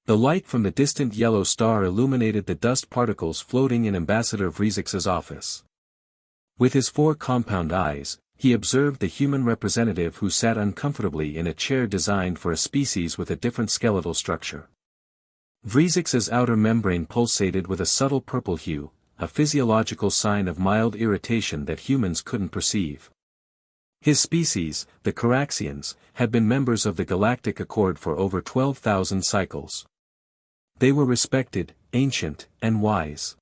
The light from the distant yellow star illuminated the dust particles floating in Ambassador Vrizix's office. With his 4 compound eyes, he observed the human representative who sat uncomfortably in a chair designed for a species with a different skeletal structure. Vrizix's outer membrane pulsated with a subtle purple hue, a physiological sign of mild irritation that humans couldn't perceive. His species, the Caraxians, had been members of the Galactic Accord for over 12,000 cycles. They were respected, ancient, and wise.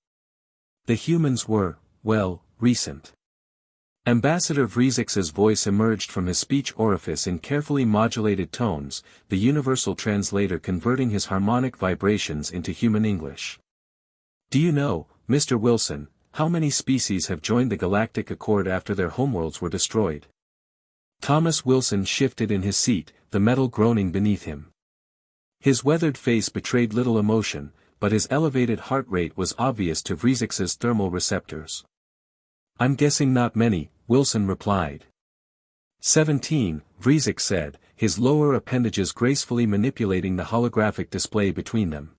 The humans were, well, recent. Ambassador Vrizix's voice emerged from his speech orifice in carefully modulated tones, the universal translator converting his harmonic vibrations into human English. Do you know, Mr. Wilson, how many species have joined the Galactic Accord after their homeworlds were destroyed? Thomas Wilson shifted in his seat, the metal groaning beneath him. His weathered face betrayed little emotion, but his elevated heart rate was obvious to Vrizix's thermal receptors. I'm guessing not many, Wilson replied. 17, Vrizix said, his lower appendages gracefully manipulating the holographic display between them.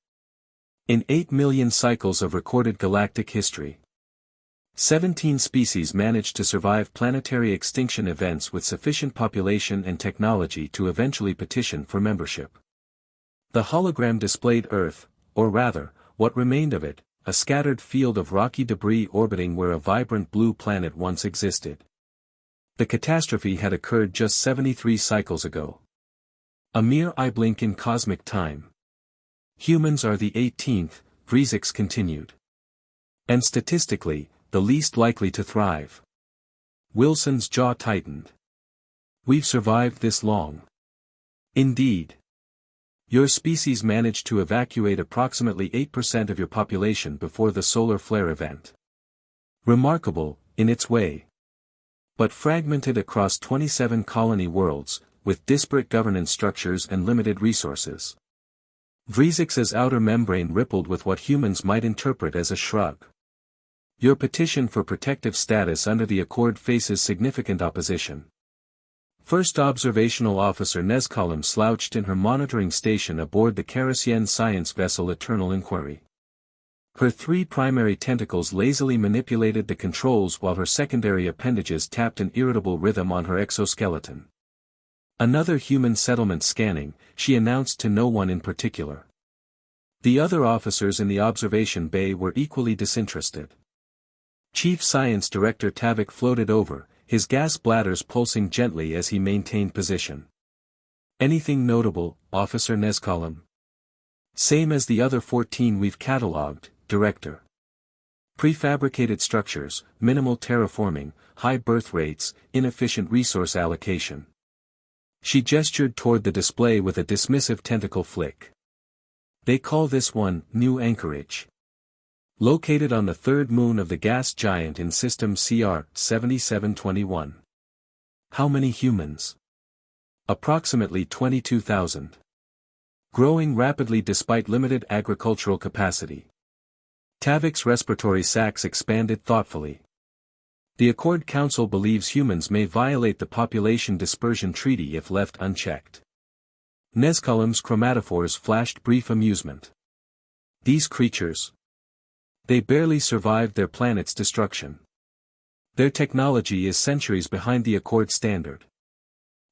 In 8 million cycles of recorded galactic history, 17 species managed to survive planetary extinction events with sufficient population and technology to eventually petition for membership. The hologram displayed Earth, or rather, what remained of it, a scattered field of rocky debris orbiting where a vibrant blue planet once existed. The catastrophe had occurred just 73 cycles ago. A mere eye blink in cosmic time. Humans are the 18th, Vrizix continued. And statistically, the least likely to thrive. Wilson's jaw tightened. We've survived this long. Indeed. Your species managed to evacuate approximately 8% of your population before the solar flare event. Remarkable, in its way. But fragmented across 27 colony worlds, with disparate governance structures and limited resources. Vrizix's outer membrane rippled with what humans might interpret as a shrug. Your petition for protective status under the Accord faces significant opposition. First Observational Officer Nezcolum slouched in her monitoring station aboard the Cardassian science vessel Eternal Inquiry. Her 3 primary tentacles lazily manipulated the controls while her secondary appendages tapped an irritable rhythm on her exoskeleton. Another human settlement scanning, she announced to no one in particular. The other officers in the observation bay were equally disinterested. Chief Science Director Tavik floated over, his gas bladders pulsing gently as he maintained position. Anything notable, Officer Nezcolum? Same as the other 14 we've catalogued, Director. Prefabricated structures, minimal terraforming, high birth rates, inefficient resource allocation. She gestured toward the display with a dismissive tentacle flick. They call this one, New Anchorage. Located on the 3rd moon of the gas giant in system CR 7721. How many humans? Approximately 22,000. Growing rapidly despite limited agricultural capacity. Tavik's respiratory sacs expanded thoughtfully. The Accord Council believes humans may violate the population dispersion treaty if left unchecked. Nezcolum's chromatophores flashed brief amusement. These creatures. They barely survived their planet's destruction. Their technology is centuries behind the Accord standard.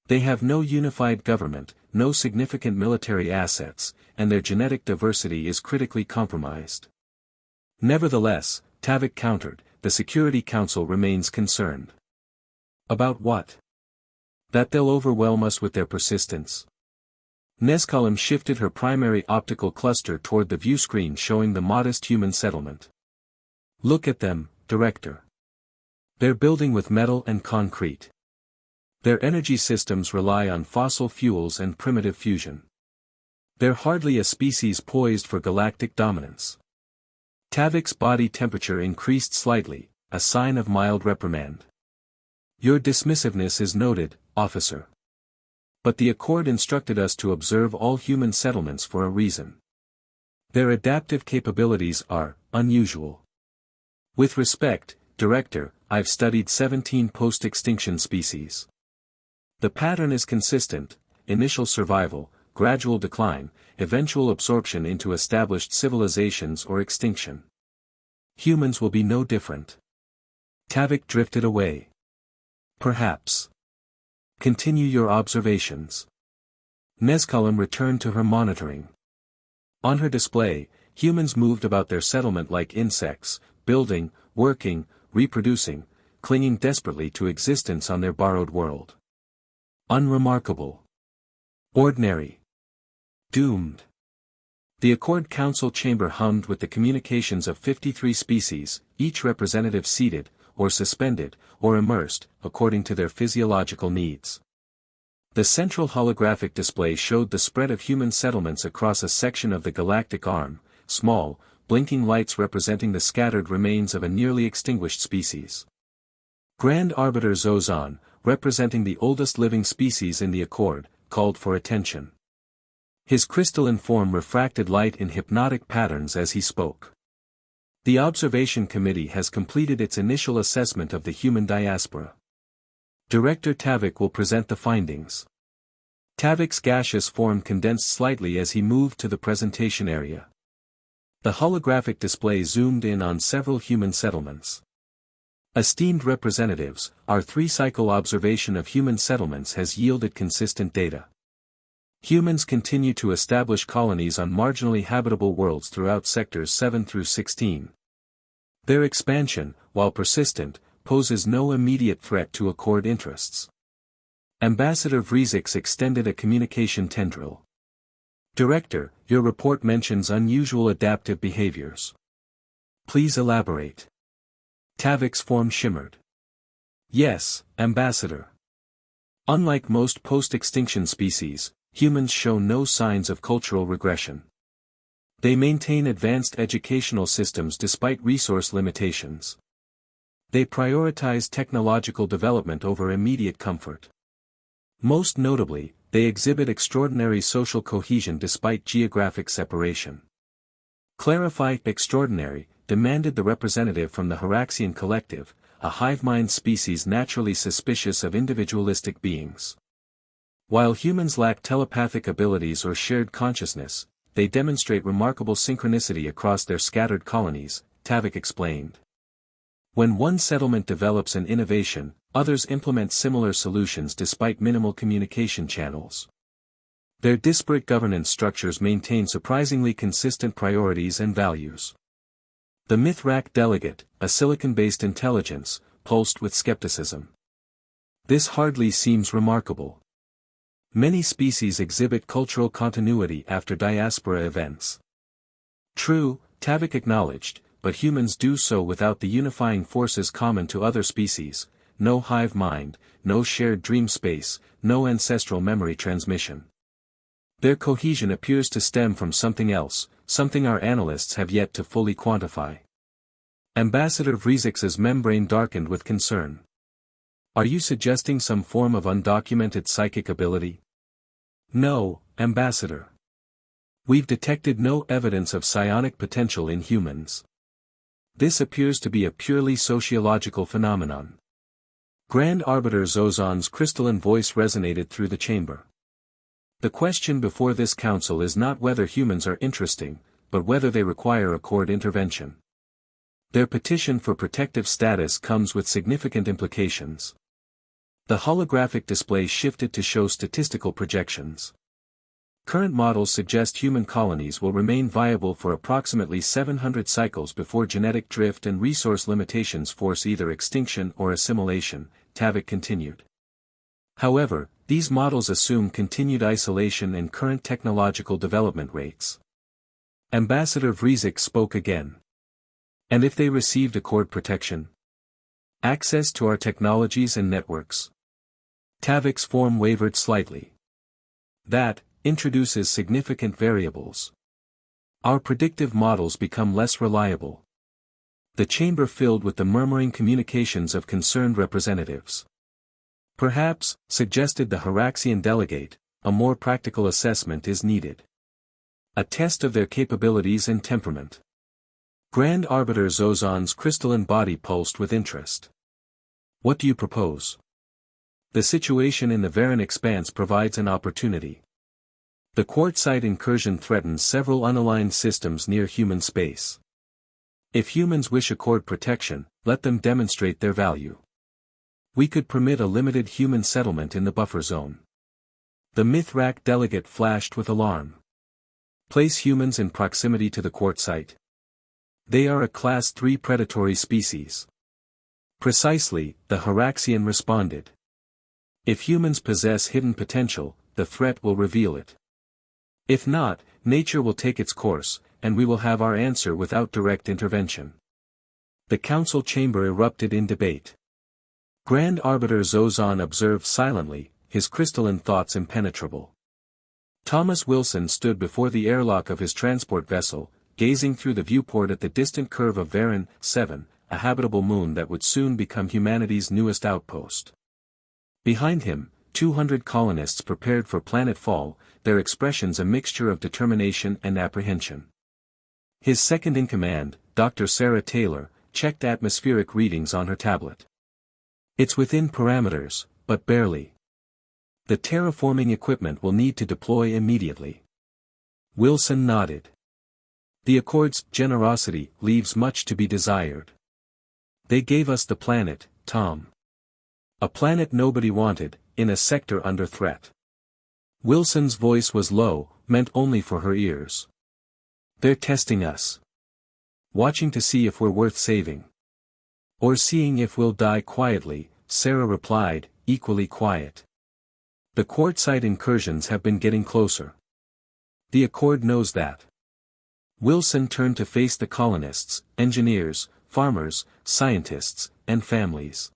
They have no unified government, no significant military assets, and their genetic diversity is critically compromised. Nevertheless, Tavik countered, the Security Council remains concerned. About what? That they'll overwhelm us with their persistence. Nezcolum shifted her primary optical cluster toward the view screen showing the modest human settlement. Look at them, Director. They're building with metal and concrete. Their energy systems rely on fossil fuels and primitive fusion. They're hardly a species poised for galactic dominance. Tavik's body temperature increased slightly, a sign of mild reprimand. Your dismissiveness is noted, officer. But the Accord instructed us to observe all human settlements for a reason. Their adaptive capabilities are unusual. With respect, Director, I've studied 17 post-extinction species. The pattern is consistent: initial survival, gradual decline, eventual absorption into established civilizations or extinction. Humans will be no different. Tavik drifted away. Perhaps. Continue your observations. Nezkalim returned to her monitoring. On her display, humans moved about their settlement like insects, building, working, reproducing, clinging desperately to existence on their borrowed world. Unremarkable. Ordinary. Doomed. The Accord Council chamber hummed with the communications of 53 species, each representative seated, or suspended, or immersed, according to their physiological needs. The central holographic display showed the spread of human settlements across a section of the galactic arm, small, blinking lights representing the scattered remains of a nearly extinguished species. Grand Arbiter Zozan, representing the oldest living species in the Accord, called for attention. His crystalline form refracted light in hypnotic patterns as he spoke. The Observation Committee has completed its initial assessment of the human diaspora. Director Tavik will present the findings. Tavik's gaseous form condensed slightly as he moved to the presentation area. The holographic display zoomed in on several human settlements. Esteemed representatives, our 3-cycle observation of human settlements has yielded consistent data. Humans continue to establish colonies on marginally habitable worlds throughout sectors 7 through 16. Their expansion, while persistent, poses no immediate threat to Accord interests. Ambassador Vrezix extended a communication tendril. Director, your report mentions unusual adaptive behaviors. Please elaborate. Tavik's form shimmered. Yes, Ambassador. Unlike most post-extinction species, humans show no signs of cultural regression. They maintain advanced educational systems despite resource limitations. They prioritize technological development over immediate comfort. Most notably, they exhibit extraordinary social cohesion despite geographic separation. Clarify extraordinary, demanded the representative from the Haraxian collective, a hive-mind species naturally suspicious of individualistic beings. While humans lack telepathic abilities or shared consciousness, they demonstrate remarkable synchronicity across their scattered colonies, Tavik explained. When one settlement develops an innovation, others implement similar solutions despite minimal communication channels. Their disparate governance structures maintain surprisingly consistent priorities and values. The Mithrak delegate, a silicon-based intelligence, pulsed with skepticism. This hardly seems remarkable. Many species exhibit cultural continuity after diaspora events. True, Tavik acknowledged, but humans do so without the unifying forces common to other species: no hive mind, no shared dream space, no ancestral memory transmission. Their cohesion appears to stem from something else, something our analysts have yet to fully quantify. Ambassador Vrezix's membrane darkened with concern. Are you suggesting some form of undocumented psychic ability? No, Ambassador. We've detected no evidence of psionic potential in humans. This appears to be a purely sociological phenomenon. Grand Arbiter Zozan's crystalline voice resonated through the chamber. The question before this council is not whether humans are interesting, but whether they require Accord intervention. Their petition for protective status comes with significant implications. The holographic display shifted to show statistical projections. Current models suggest human colonies will remain viable for approximately 700 cycles before genetic drift and resource limitations force either extinction or assimilation, Tavik continued. However, these models assume continued isolation and current technological development rates. Ambassador Vrezix spoke again. And if they received Accord protection? Access to our technologies and networks? Tavik's form wavered slightly. That introduces significant variables. Our predictive models become less reliable. The chamber filled with the murmuring communications of concerned representatives. Perhaps, suggested the Haraxian delegate, a more practical assessment is needed. A test of their capabilities and temperament. Grand Arbiter Zozan's crystalline body pulsed with interest. What do you propose? The situation in the Varan expanse provides an opportunity. The Quartzite incursion threatens several unaligned systems near human space. If humans wish Accord protection, let them demonstrate their value. We could permit a limited human settlement in the buffer zone. The Mithrak delegate flashed with alarm. Place humans in proximity to the Quartzite. They are a Class 3 predatory species. Precisely, the Haraxian responded. If humans possess hidden potential, the threat will reveal it. If not, nature will take its course, and we will have our answer without direct intervention. The council chamber erupted in debate. Grand Arbiter Zozan observed silently, his crystalline thoughts impenetrable. Thomas Wilson stood before the airlock of his transport vessel, gazing through the viewport at the distant curve of Varan 7, a habitable moon that would soon become humanity's newest outpost. Behind him, 200 colonists prepared for planetfall, their expressions a mixture of determination and apprehension. His second-in-command, Dr. Sarah Taylor, checked atmospheric readings on her tablet. It's within parameters, but barely. The terraforming equipment will need to deploy immediately. Wilson nodded. The Accord's generosity leaves much to be desired. They gave us the planet, Tom. A planet nobody wanted, in a sector under threat. Wilson's voice was low, meant only for her ears. They're testing us. Watching to see if we're worth saving. Or seeing if we'll die quietly, Sarah replied, equally quiet. The Quartzite incursions have been getting closer. The Accord knows that. Wilson turned to face the colonists, engineers, farmers, scientists, and families.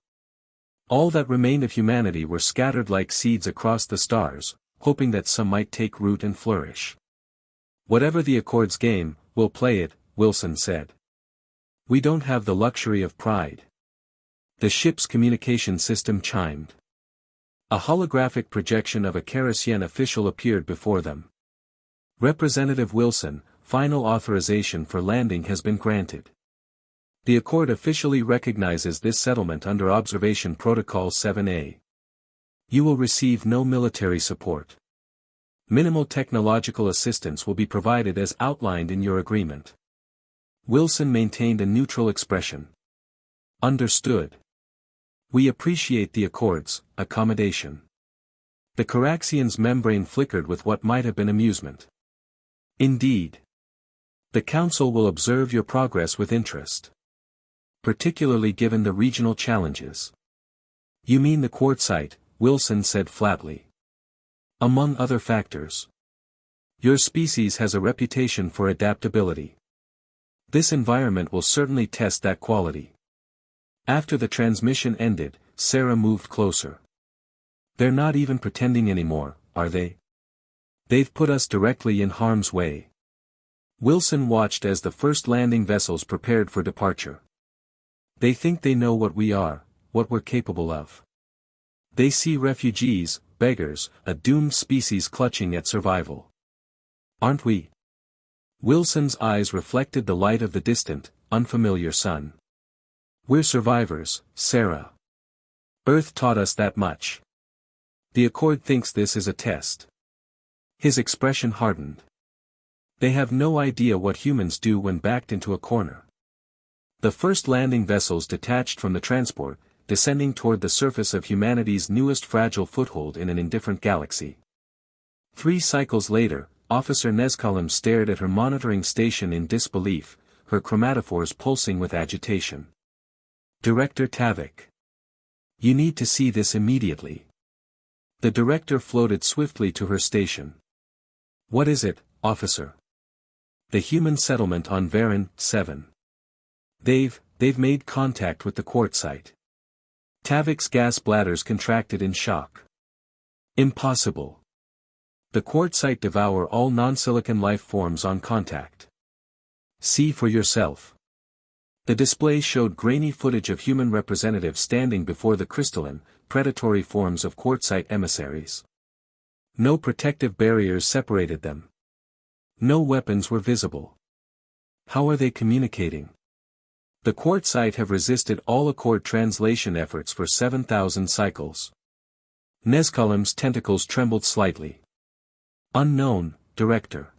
All that remained of humanity were scattered like seeds across the stars, hoping that some might take root and flourish. Whatever the Accord's game, we'll play it, Wilson said. We don't have the luxury of pride. The ship's communication system chimed. A holographic projection of a Cardassian official appeared before them. Representative Wilson, final authorization for landing has been granted. The Accord officially recognizes this settlement under Observation Protocol 7A. You will receive no military support. Minimal technological assistance will be provided as outlined in your agreement. Wilson maintained a neutral expression. Understood. We appreciate the Accord's accommodation. The Caraxian's membrane flickered with what might have been amusement. Indeed. The Council will observe your progress with interest. Particularly given the regional challenges. You mean the Quartzite, Wilson said flatly. Among other factors. Your species has a reputation for adaptability. This environment will certainly test that quality. After the transmission ended, Sarah moved closer. They're not even pretending anymore, are they? They've put us directly in harm's way. Wilson watched as the first landing vessels prepared for departure. They think they know what we are, what we're capable of. They see refugees, beggars, a doomed species clutching at survival. Aren't we? Wilson's eyes reflected the light of the distant, unfamiliar sun. We're survivors, Sarah. Earth taught us that much. The Accord thinks this is a test. His expression hardened. They have no idea what humans do when backed into a corner. The first landing vessels detached from the transport, descending toward the surface of humanity's newest fragile foothold in an indifferent galaxy. 3 cycles later, Officer Nezkalim stared at her monitoring station in disbelief, her chromatophores pulsing with agitation. Director Tavik. You need to see this immediately. The director floated swiftly to her station. What is it, officer? The human settlement on Varan 7. They've made contact with the Quartzite. Tavik's gas bladders contracted in shock. Impossible. The Quartzite devour all non-silicon life forms on contact. See for yourself. The display showed grainy footage of human representatives standing before the crystalline, predatory forms of Quartzite emissaries. No protective barriers separated them. No weapons were visible. How are they communicating? The Quartzite have resisted all Accord translation efforts for 7,000 cycles. Nezkalim's tentacles trembled slightly. Unknown, Director.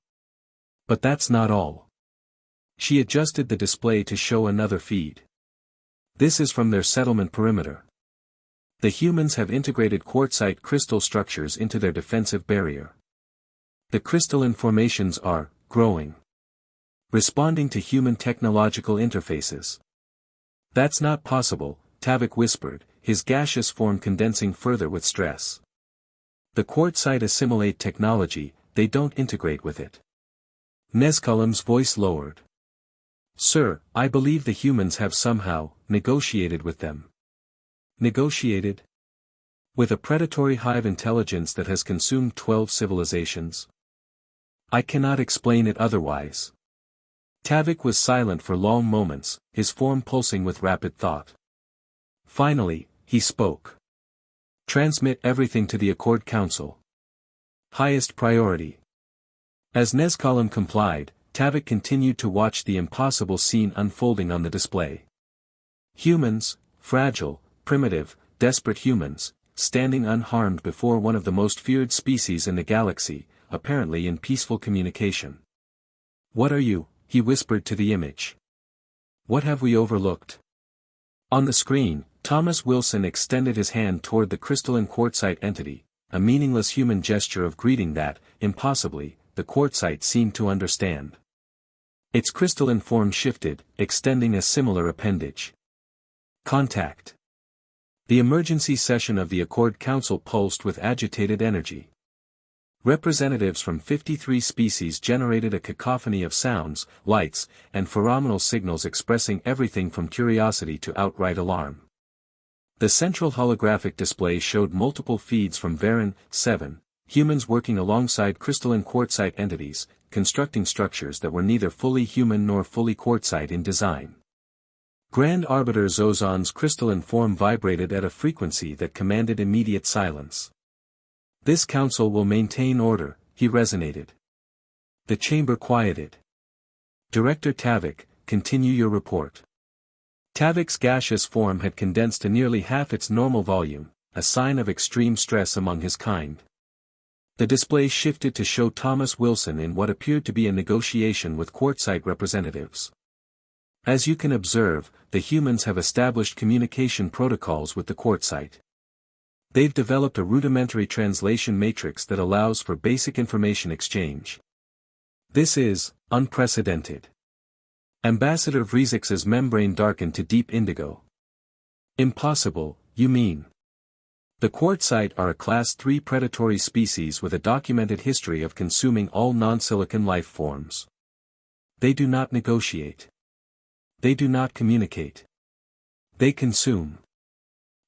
But that's not all. She adjusted the display to show another feed. This is from their settlement perimeter. The humans have integrated quartzite crystal structures into their defensive barrier. The crystalline formations are growing, responding to human technological interfaces. That's not possible, Tavik whispered, his gaseous form condensing further with stress. The quartzite assimilate technology, they don't integrate with it. Nezkalem's voice lowered. Sir, I believe the humans have somehow negotiated with them. Negotiated? With a predatory hive intelligence that has consumed 12 civilizations? I cannot explain it otherwise. Tavik was silent for long moments, his form pulsing with rapid thought. Finally, he spoke. Transmit everything to the Accord Council. Highest priority. As Nezkalem complied, Tavik continued to watch the impossible scene unfolding on the display. Humans, fragile, primitive, desperate humans, standing unharmed before one of the most feared species in the galaxy, apparently in peaceful communication. What are you? He whispered to the image. What have we overlooked? On the screen, Thomas Wilson extended his hand toward the crystalline quartzite entity, a meaningless human gesture of greeting that, impossibly, the quartzite seemed to understand. Its crystalline form shifted, extending a similar appendage. Contact. The emergency session of the Accord Council pulsed with agitated energy. Representatives from 53 species generated a cacophony of sounds, lights, and pheromonal signals expressing everything from curiosity to outright alarm. The central holographic display showed multiple feeds from Varan 7, humans working alongside crystalline quartzite entities, constructing structures that were neither fully human nor fully quartzite in design. Grand Arbiter Zozan's crystalline form vibrated at a frequency that commanded immediate silence. This council will maintain order, he resonated. The chamber quieted. Director Tavik, continue your report. Tavik's gaseous form had condensed to nearly half its normal volume, a sign of extreme stress among his kind. The display shifted to show Thomas Wilson in what appeared to be a negotiation with quartzite representatives. As you can observe, the humans have established communication protocols with the quartzite. They've developed a rudimentary translation matrix that allows for basic information exchange. This is unprecedented. Ambassador Vrizix's membrane darkened to deep indigo. Impossible, you mean? The quartzite are a Class 3 predatory species with a documented history of consuming all non-silicon life forms. They do not negotiate. They do not communicate. They consume.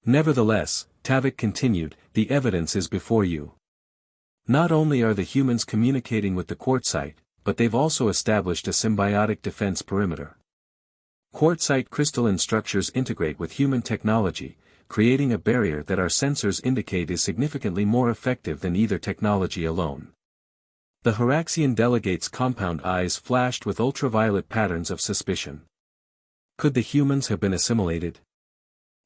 Nevertheless, Tavik continued, the evidence is before you. Not only are the humans communicating with the quartzite, but they've also established a symbiotic defense perimeter. Quartzite crystalline structures integrate with human technology, creating a barrier that our sensors indicate is significantly more effective than either technology alone. The Haraxian delegate's compound eyes flashed with ultraviolet patterns of suspicion. Could the humans have been assimilated?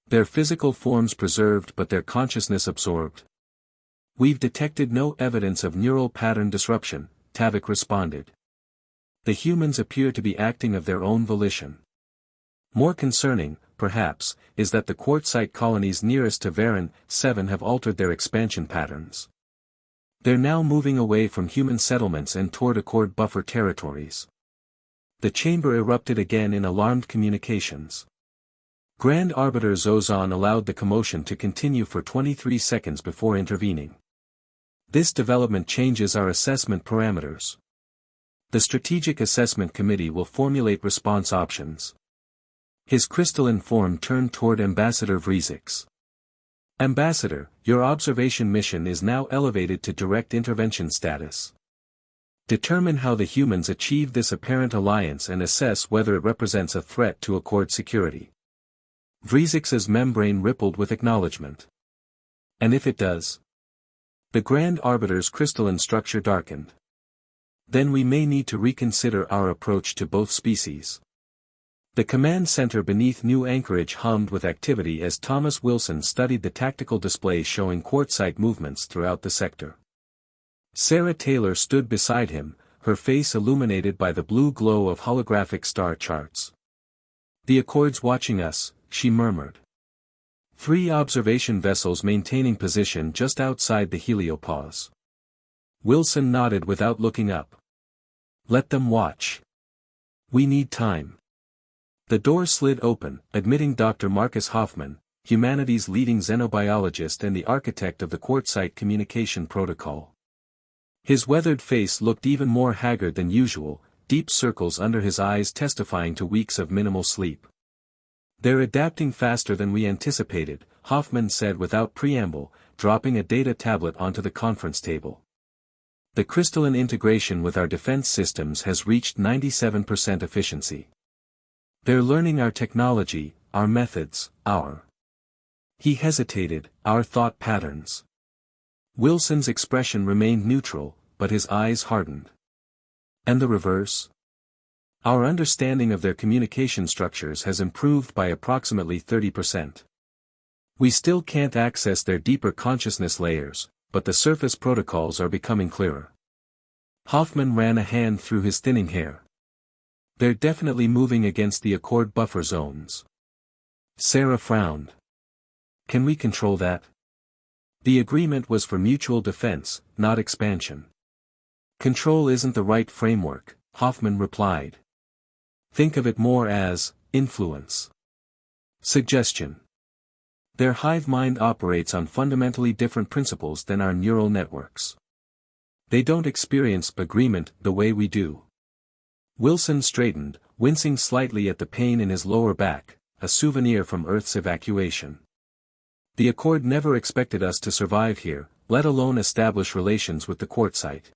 Their physical forms preserved but their consciousness absorbed. We've detected no evidence of neural pattern disruption, Tavik responded. The humans appear to be acting of their own volition. More concerning, perhaps, is that the quartzite colonies nearest to Varan 7 have altered their expansion patterns. They're now moving away from human settlements and toward Accord buffer territories. The chamber erupted again in alarmed communications. Grand Arbiter Zozan allowed the commotion to continue for 23 seconds before intervening. This development changes our assessment parameters. The Strategic Assessment Committee will formulate response options. His crystalline form turned toward Ambassador Vrizix. Ambassador, your observation mission is now elevated to direct intervention status. Determine how the humans achieve this apparent alliance and assess whether it represents a threat to Accord security. Vrizix's membrane rippled with acknowledgement. And if it does? The Grand Arbiter's crystalline structure darkened. Then we may need to reconsider our approach to both species. The command center beneath New Anchorage hummed with activity as Thomas Wilson studied the tactical display showing quartzite movements throughout the sector. Sarah Taylor stood beside him, her face illuminated by the blue glow of holographic star charts. "The Accord's watching us," she murmured. 3 observation vessels maintaining position just outside the heliopause. Wilson nodded without looking up. "Let them watch. We need time." The door slid open, admitting Dr. Marcus Hoffman, humanity's leading xenobiologist and the architect of the Quartzite communication protocol. His weathered face looked even more haggard than usual, deep circles under his eyes testifying to weeks of minimal sleep. "They're adapting faster than we anticipated," Hoffman said without preamble, dropping a data tablet onto the conference table. "The crystalline integration with our defense systems has reached 97% efficiency. They're learning our technology, our methods, He hesitated, "our thought patterns." Wilson's expression remained neutral, but his eyes hardened. "And the reverse? Our understanding of their communication structures has improved by approximately 30%. We still can't access their deeper consciousness layers, but the surface protocols are becoming clearer." Hoffman ran a hand through his thinning hair. "They're definitely moving against the Accord buffer zones." Sarah frowned. "Can we control that?" "The agreement was for mutual defense, not expansion." "Control isn't the right framework," Hoffman replied. "Think of it more as influence. Suggestion. Their hive mind operates on fundamentally different principles than our neural networks. They don't experience agreement the way we do." Wilson straightened, wincing slightly at the pain in his lower back, a souvenir from Earth's evacuation. "The Accord never expected us to survive here, let alone establish relations with the Quartzite.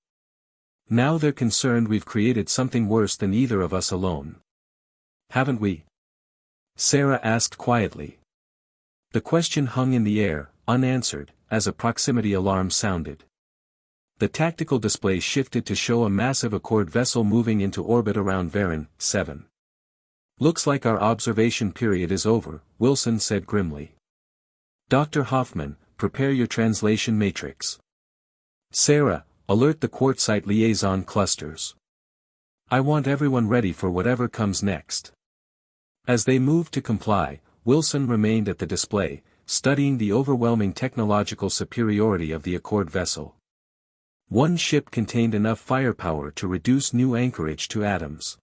Now they're concerned we've created something worse than either of us alone. Haven't we?" Sarah asked quietly. The question hung in the air, unanswered, as a proximity alarm sounded. The tactical display shifted to show a massive Accord vessel moving into orbit around Varan 7. "Looks like our observation period is over," Wilson said grimly. "Dr. Hoffman, prepare your translation matrix. Sarah, alert the Quartzite liaison clusters. I want everyone ready for whatever comes next." As they moved to comply, Wilson remained at the display, studying the overwhelming technological superiority of the Accord vessel. One ship contained enough firepower to reduce new anchorage to atoms.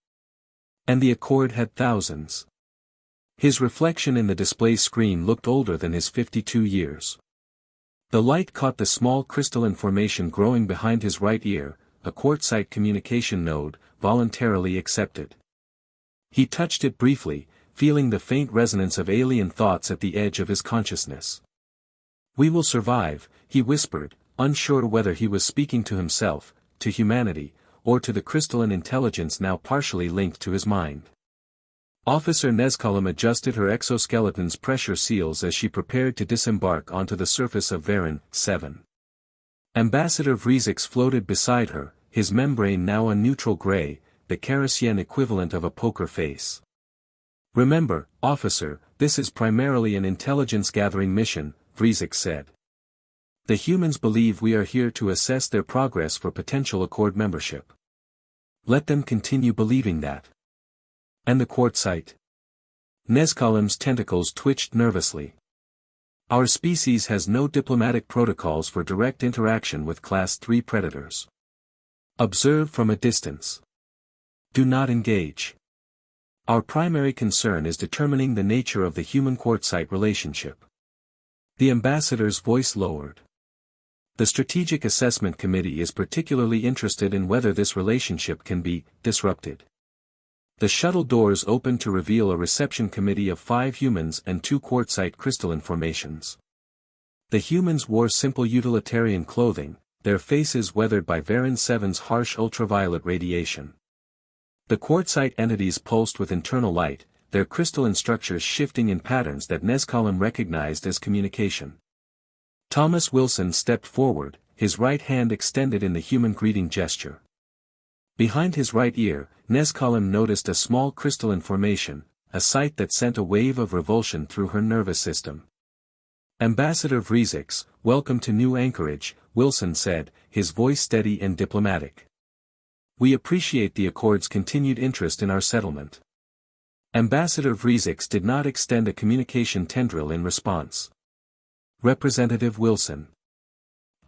And the Accord had thousands. His reflection in the display screen looked older than his 52 years. The light caught the small crystalline formation growing behind his right ear, a Quartzite communication node, voluntarily accepted. He touched it briefly, feeling the faint resonance of alien thoughts at the edge of his consciousness. "We will survive," he whispered, unsure whether he was speaking to himself, to humanity, or to the crystalline intelligence now partially linked to his mind. Officer Nezcolum adjusted her exoskeleton's pressure seals as she prepared to disembark onto the surface of Varan 7. Ambassador Vrizix floated beside her, his membrane now a neutral gray, the kerosene equivalent of a poker face. "Remember, officer, this is primarily an intelligence-gathering mission," Vrizix said. "The humans believe we are here to assess their progress for potential Accord membership. Let them continue believing that." "And the Quartzite?" Nezcolum's tentacles twitched nervously. "Our species has no diplomatic protocols for direct interaction with Class 3 predators. Observe from a distance. Do not engage. Our primary concern is determining the nature of the human-Quartzite relationship." The ambassador's voice lowered. "The Strategic Assessment Committee is particularly interested in whether this relationship can be disrupted." The shuttle doors opened to reveal a reception committee of 5 humans and 2 Quartzite crystalline formations. The humans wore simple utilitarian clothing, their faces weathered by Varan 7's harsh ultraviolet radiation. The Quartzite entities pulsed with internal light, their crystalline structures shifting in patterns that Nezcolum recognized as communication. Thomas Wilson stepped forward, his right hand extended in the human greeting gesture. Behind his right ear, Nezcolum noticed a small crystalline formation, a sight that sent a wave of revulsion through her nervous system. Ambassador Vrizix, welcome to New Anchorage, Wilson said, his voice steady and diplomatic. We appreciate the Accord's continued interest in our settlement. Ambassador Vrizix did not extend a communication tendril in response. Representative Wilson.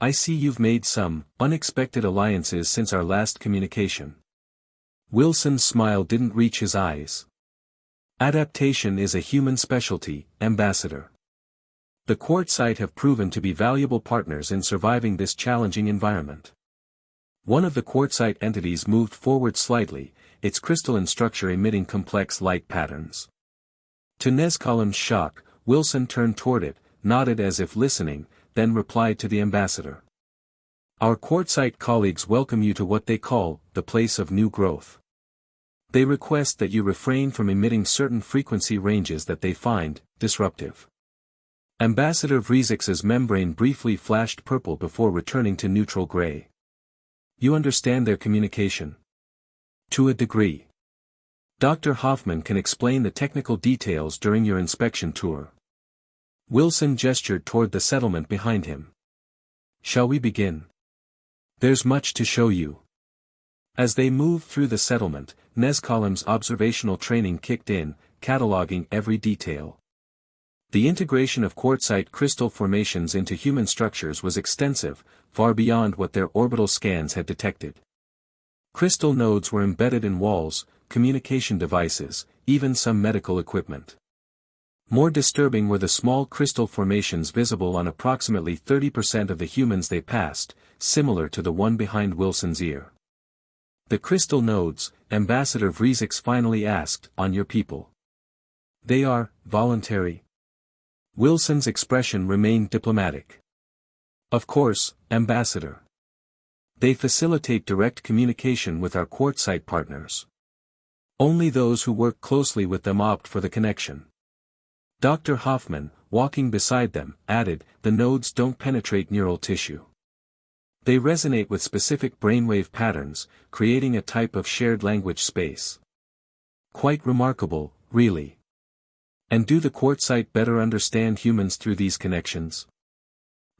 I see you've made some unexpected alliances since our last communication. Wilson's smile didn't reach his eyes. Adaptation is a human specialty, Ambassador. The Quartzite have proven to be valuable partners in surviving this challenging environment. One of the Quartzite entities moved forward slightly, its crystalline structure emitting complex light patterns. To Nezkalem's shock, Wilson turned toward it, nodded as if listening, then replied to the ambassador. Our Quartzite colleagues welcome you to what they call, the place of new growth. They request that you refrain from emitting certain frequency ranges that they find disruptive. Ambassador Vrizix's membrane briefly flashed purple before returning to neutral gray. You understand their communication? To a degree. Dr. Hoffman can explain the technical details during your inspection tour. Wilson gestured toward the settlement behind him. Shall we begin? There's much to show you. As they moved through the settlement, Nezkalem's observational training kicked in, cataloging every detail. The integration of quartzite crystal formations into human structures was extensive, far beyond what their orbital scans had detected. Crystal nodes were embedded in walls, communication devices, even some medical equipment. More disturbing were the small crystal formations visible on approximately 30% of the humans they passed, similar to the one behind Wilson's ear. The crystal nodes, Ambassador Vrizix finally asked, on your people. They are voluntary. Wilson's expression remained diplomatic. Of course, Ambassador. They facilitate direct communication with our quartzite partners. Only those who work closely with them opt for the connection. Dr. Hoffman, walking beside them, added, the nodes don't penetrate neural tissue. They resonate with specific brainwave patterns, creating a type of shared language space. Quite remarkable, really. And do the quartzite better understand humans through these connections?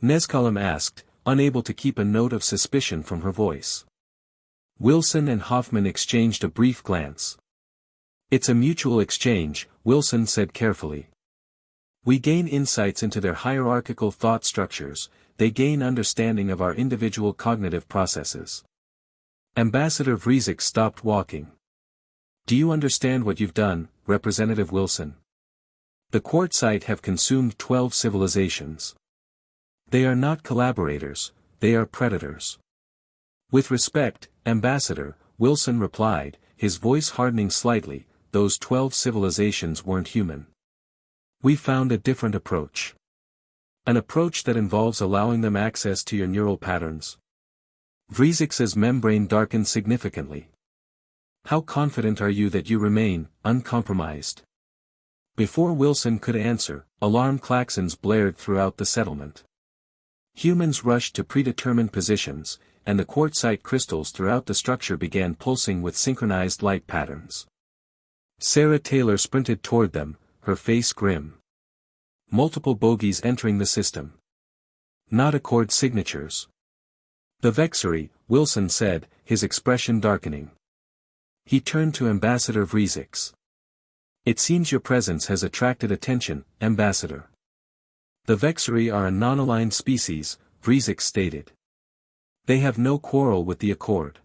Nezkalem asked, unable to keep a note of suspicion from her voice. Wilson and Hoffman exchanged a brief glance. It's a mutual exchange, Wilson said carefully. We gain insights into their hierarchical thought structures, they gain understanding of our individual cognitive processes. Ambassador Vrizix stopped walking. Do you understand what you've done, Representative Wilson? The Quartzite have consumed 12 civilizations. They are not collaborators, they are predators. With respect, Ambassador, Wilson replied, his voice hardening slightly, those 12 civilizations weren't human. We found a different approach. An approach that involves allowing them access to your neural patterns. Vrizix's membrane darkened significantly. How confident are you that you remain uncompromised? Before Wilson could answer, alarm klaxons blared throughout the settlement. Humans rushed to predetermined positions, and the quartzite crystals throughout the structure began pulsing with synchronized light patterns. Sarah Taylor sprinted toward them, her face grim. Multiple bogies entering the system. Not Accord signatures. The Vexery, Wilson said, his expression darkening. He turned to Ambassador Vrizix. It seems your presence has attracted attention, Ambassador. The Vexery are a non-aligned species, Vrizix stated. They have no quarrel with the Accord.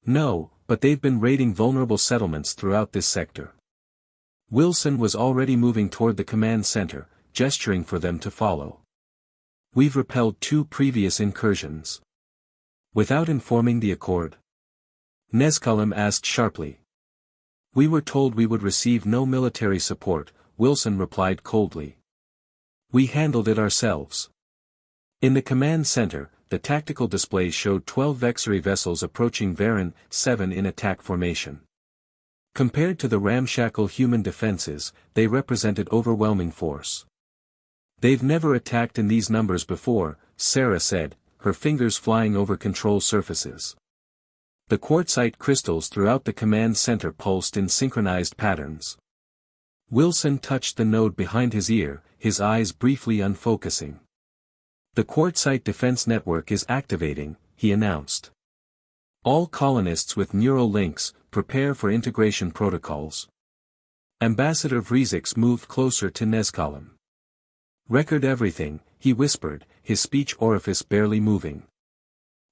No, but they've been raiding vulnerable settlements throughout this sector. Wilson was already moving toward the command center, gesturing for them to follow. We've repelled 2 previous incursions. Without informing the Accord? Nezkalem asked sharply. We were told we would receive no military support, Wilson replied coldly. We handled it ourselves. In the command center, the tactical display showed 12 Vexery vessels approaching Varan 7 in attack formation. Compared to the ramshackle human defenses, they represented overwhelming force. They've never attacked in these numbers before, Sarah said, her fingers flying over control surfaces. The quartzite crystals throughout the command center pulsed in synchronized patterns. Wilson touched the node behind his ear, his eyes briefly unfocusing. The Quartzite defense network is activating, he announced. All colonists with neural links, prepare for integration protocols. Ambassador Vrizix moved closer to Nezkalem. Record everything, he whispered, his speech orifice barely moving.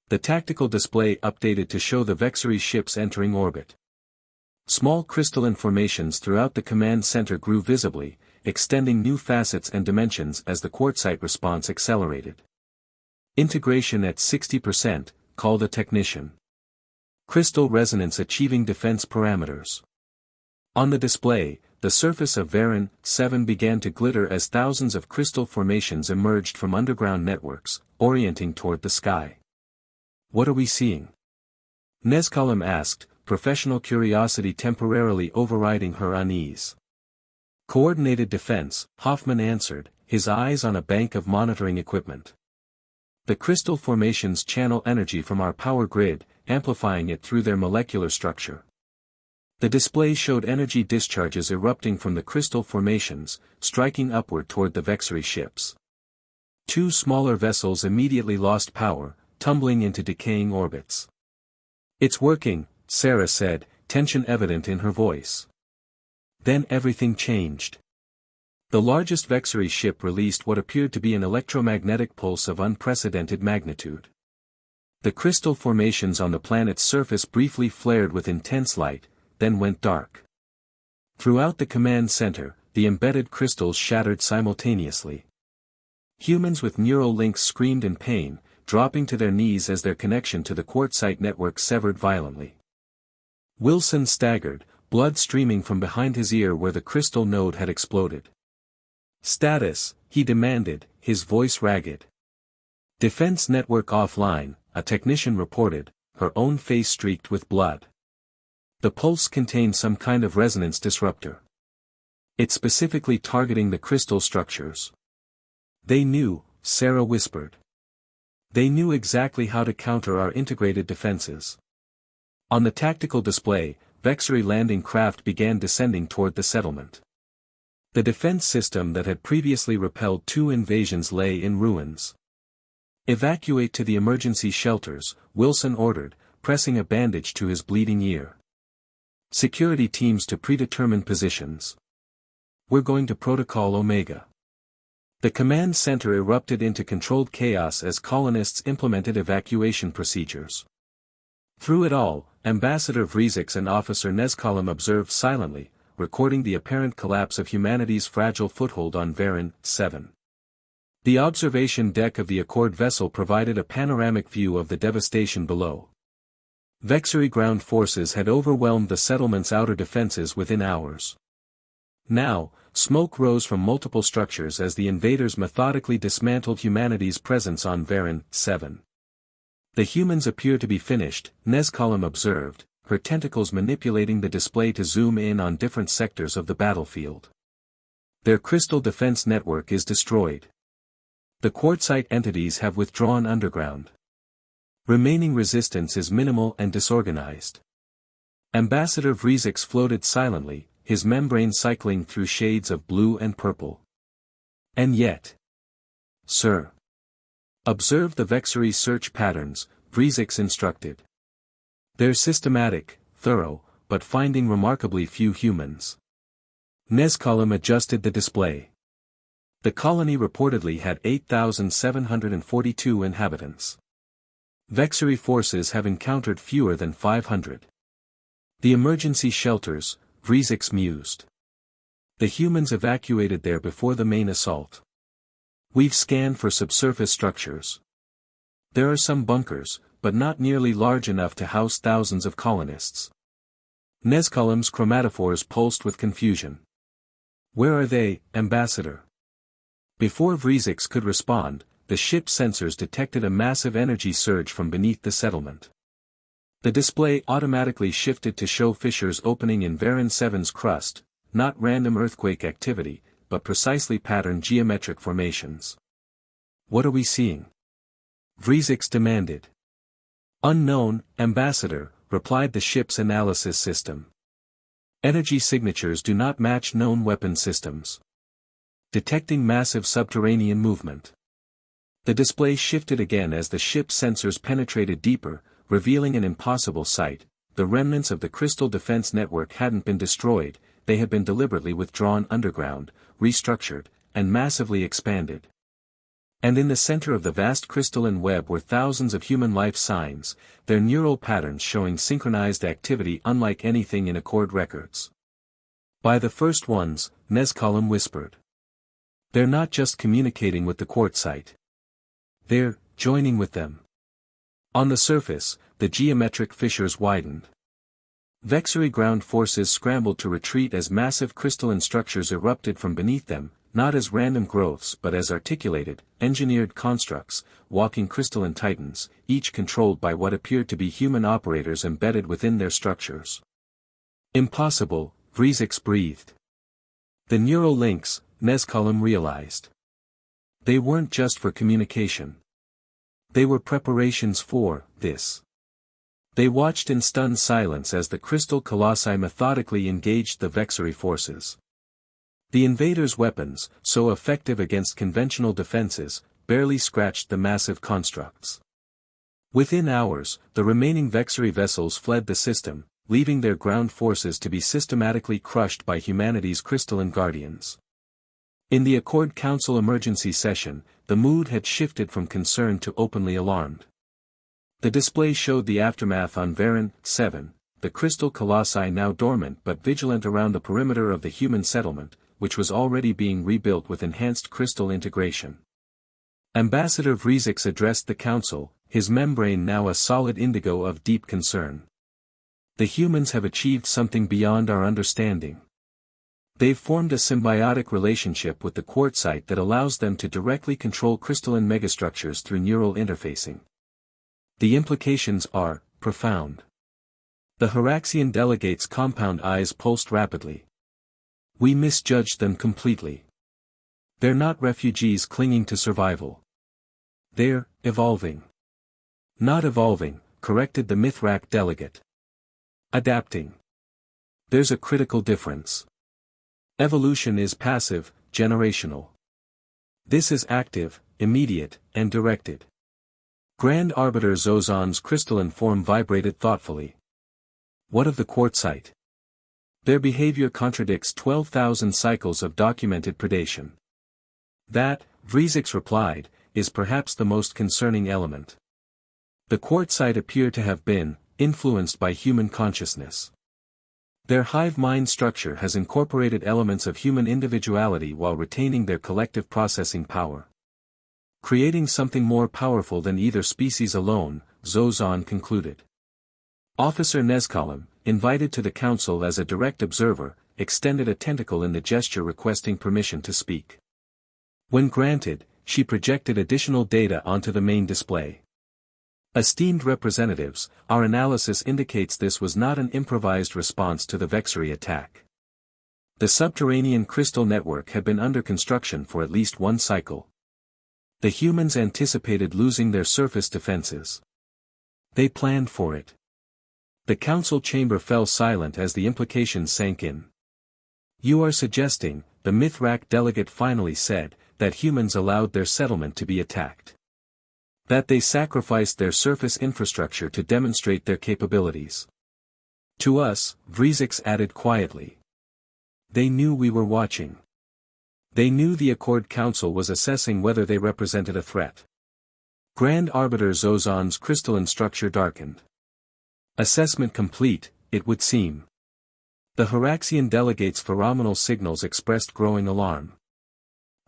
The tactical display updated to show the Vexery ships entering orbit. Small crystalline formations throughout the command center grew visibly, extending new facets and dimensions as the Quartzite response accelerated. Integration at 60%, called a technician. Crystal resonance achieving defense parameters. On the display, the surface of Varan 7 began to glitter as thousands of crystal formations emerged from underground networks, orienting toward the sky. What are we seeing? Nezkalem asked, professional curiosity temporarily overriding her unease. Coordinated defense, Hoffman answered, his eyes on a bank of monitoring equipment. The crystal formations channel energy from our power grid, amplifying it through their molecular structure. The display showed energy discharges erupting from the crystal formations, striking upward toward the Vexery ships. Two smaller vessels immediately lost power, tumbling into decaying orbits. It's working, Sarah said, tension evident in her voice. Then everything changed. The largest Vexery ship released what appeared to be an electromagnetic pulse of unprecedented magnitude. The crystal formations on the planet's surface briefly flared with intense light, then went dark. Throughout the command center, the embedded crystals shattered simultaneously. Humans with neural links screamed in pain, dropping to their knees as their connection to the Quartzite network severed violently. Wilson staggered, blood streaming from behind his ear where the crystal node had exploded. Status, he demanded, his voice ragged. Defense network offline, a technician reported, her own face streaked with blood. The pulse contained some kind of resonance disruptor. It's specifically targeting the crystal structures. They knew, Sarah whispered. They knew exactly how to counter our integrated defenses. On the tactical display, Vexery landing craft began descending toward the settlement. The defense system that had previously repelled 2 invasions lay in ruins. Evacuate to the emergency shelters, Wilson ordered, pressing a bandage to his bleeding ear. Security teams to predetermined positions. We're going to Protocol Omega. The command center erupted into controlled chaos as colonists implemented evacuation procedures. Through it all, Ambassador Vrizix and Officer Nezkalem observed silently, recording the apparent collapse of humanity's fragile foothold on Varan 7. The observation deck of the Accord vessel provided a panoramic view of the devastation below. Vexery ground forces had overwhelmed the settlement's outer defenses within hours. Now, smoke rose from multiple structures as the invaders methodically dismantled humanity's presence on Varan 7. The humans appear to be finished, Nezkalem observed, her tentacles manipulating the display to zoom in on different sectors of the battlefield. Their crystal defense network is destroyed. The Quartzite entities have withdrawn underground. Remaining resistance is minimal and disorganized. Ambassador Vrizix floated silently, his membrane cycling through shades of blue and purple. And yet. Sir. Observe the Vexery search patterns, Vrizix instructed. They're systematic, thorough, but finding remarkably few humans. Nezkalem adjusted the display. The colony reportedly had 8,742 inhabitants. Vexery forces have encountered fewer than 500. The emergency shelters, Vrizix mused. The humans evacuated there before the main assault. We've scanned for subsurface structures. There are some bunkers, but not nearly large enough to house thousands of colonists. Nezkalem's chromatophores pulsed with confusion. Where are they, Ambassador? Before Vrizix could respond, the ship's sensors detected a massive energy surge from beneath the settlement. The display automatically shifted to show fissures opening in Varan 7's crust, not random earthquake activity, but precisely patterned geometric formations. What are we seeing? Vrizix demanded. Unknown, Ambassador, replied the ship's analysis system. Energy signatures do not match known weapon systems. Detecting massive subterranean movement. The display shifted again as the ship's sensors penetrated deeper, revealing an impossible sight. The remnants of the crystal defense network hadn't been destroyed, they had been deliberately withdrawn underground, restructured, and massively expanded. And in the center of the vast crystalline web were thousands of human life signs, their neural patterns showing synchronized activity unlike anything in Accord records. By the first ones, Nezcolum whispered. They're not just communicating with the Quartzite. They're joining with them. On the surface, the geometric fissures widened. Vexury ground forces scrambled to retreat as massive crystalline structures erupted from beneath them, not as random growths but as articulated, engineered constructs, walking crystalline titans, each controlled by what appeared to be human operators embedded within their structures. Impossible, Vrizix breathed. The neural links, Nezcolum realized. They weren't just for communication. They were preparations for this. They watched in stunned silence as the crystal colossi methodically engaged the Vexury forces. The invaders' weapons, so effective against conventional defenses, barely scratched the massive constructs. Within hours, the remaining Vexury vessels fled the system, leaving their ground forces to be systematically crushed by humanity's crystalline guardians. In the Accord Council emergency session, the mood had shifted from concern to openly alarmed. The display showed the aftermath on Varan 7, the crystal colossi now dormant but vigilant around the perimeter of the human settlement, which was already being rebuilt with enhanced crystal integration. Ambassador Vrizix addressed the council, his membrane now a solid indigo of deep concern. The humans have achieved something beyond our understanding. They've formed a symbiotic relationship with the Quartzite that allows them to directly control crystalline megastructures through neural interfacing. The implications are profound. The Heraxian delegates' compound eyes pulsed rapidly. We misjudged them completely. They're not refugees clinging to survival. They're evolving. Not evolving, corrected the Mithrak delegate. Adapting. There's a critical difference. Evolution is passive, generational. This is active, immediate, and directed. Grand Arbiter Zozan's crystalline form vibrated thoughtfully. What of the Quartzite? Their behavior contradicts 12,000 cycles of documented predation. That, Vrizix replied, is perhaps the most concerning element. The Quartzite appear to have been influenced by human consciousness. Their hive mind structure has incorporated elements of human individuality while retaining their collective processing power. Creating something more powerful than either species alone, Zozan concluded. Officer Nezcolum, invited to the council as a direct observer, extended a tentacle in the gesture requesting permission to speak. When granted, she projected additional data onto the main display. Esteemed representatives, our analysis indicates this was not an improvised response to the Vexury attack. The subterranean crystal network had been under construction for at least one cycle. The humans anticipated losing their surface defenses. They planned for it. The council chamber fell silent as the implications sank in. You are suggesting, the Mithrak delegate finally said, that humans allowed their settlement to be attacked. That they sacrificed their surface infrastructure to demonstrate their capabilities. To us, Vrizix added quietly. They knew we were watching. They knew the Accord Council was assessing whether they represented a threat. Grand Arbiter Zozan's crystalline structure darkened. Assessment complete, it would seem. The Heraxian delegates' pheromonal signals expressed growing alarm.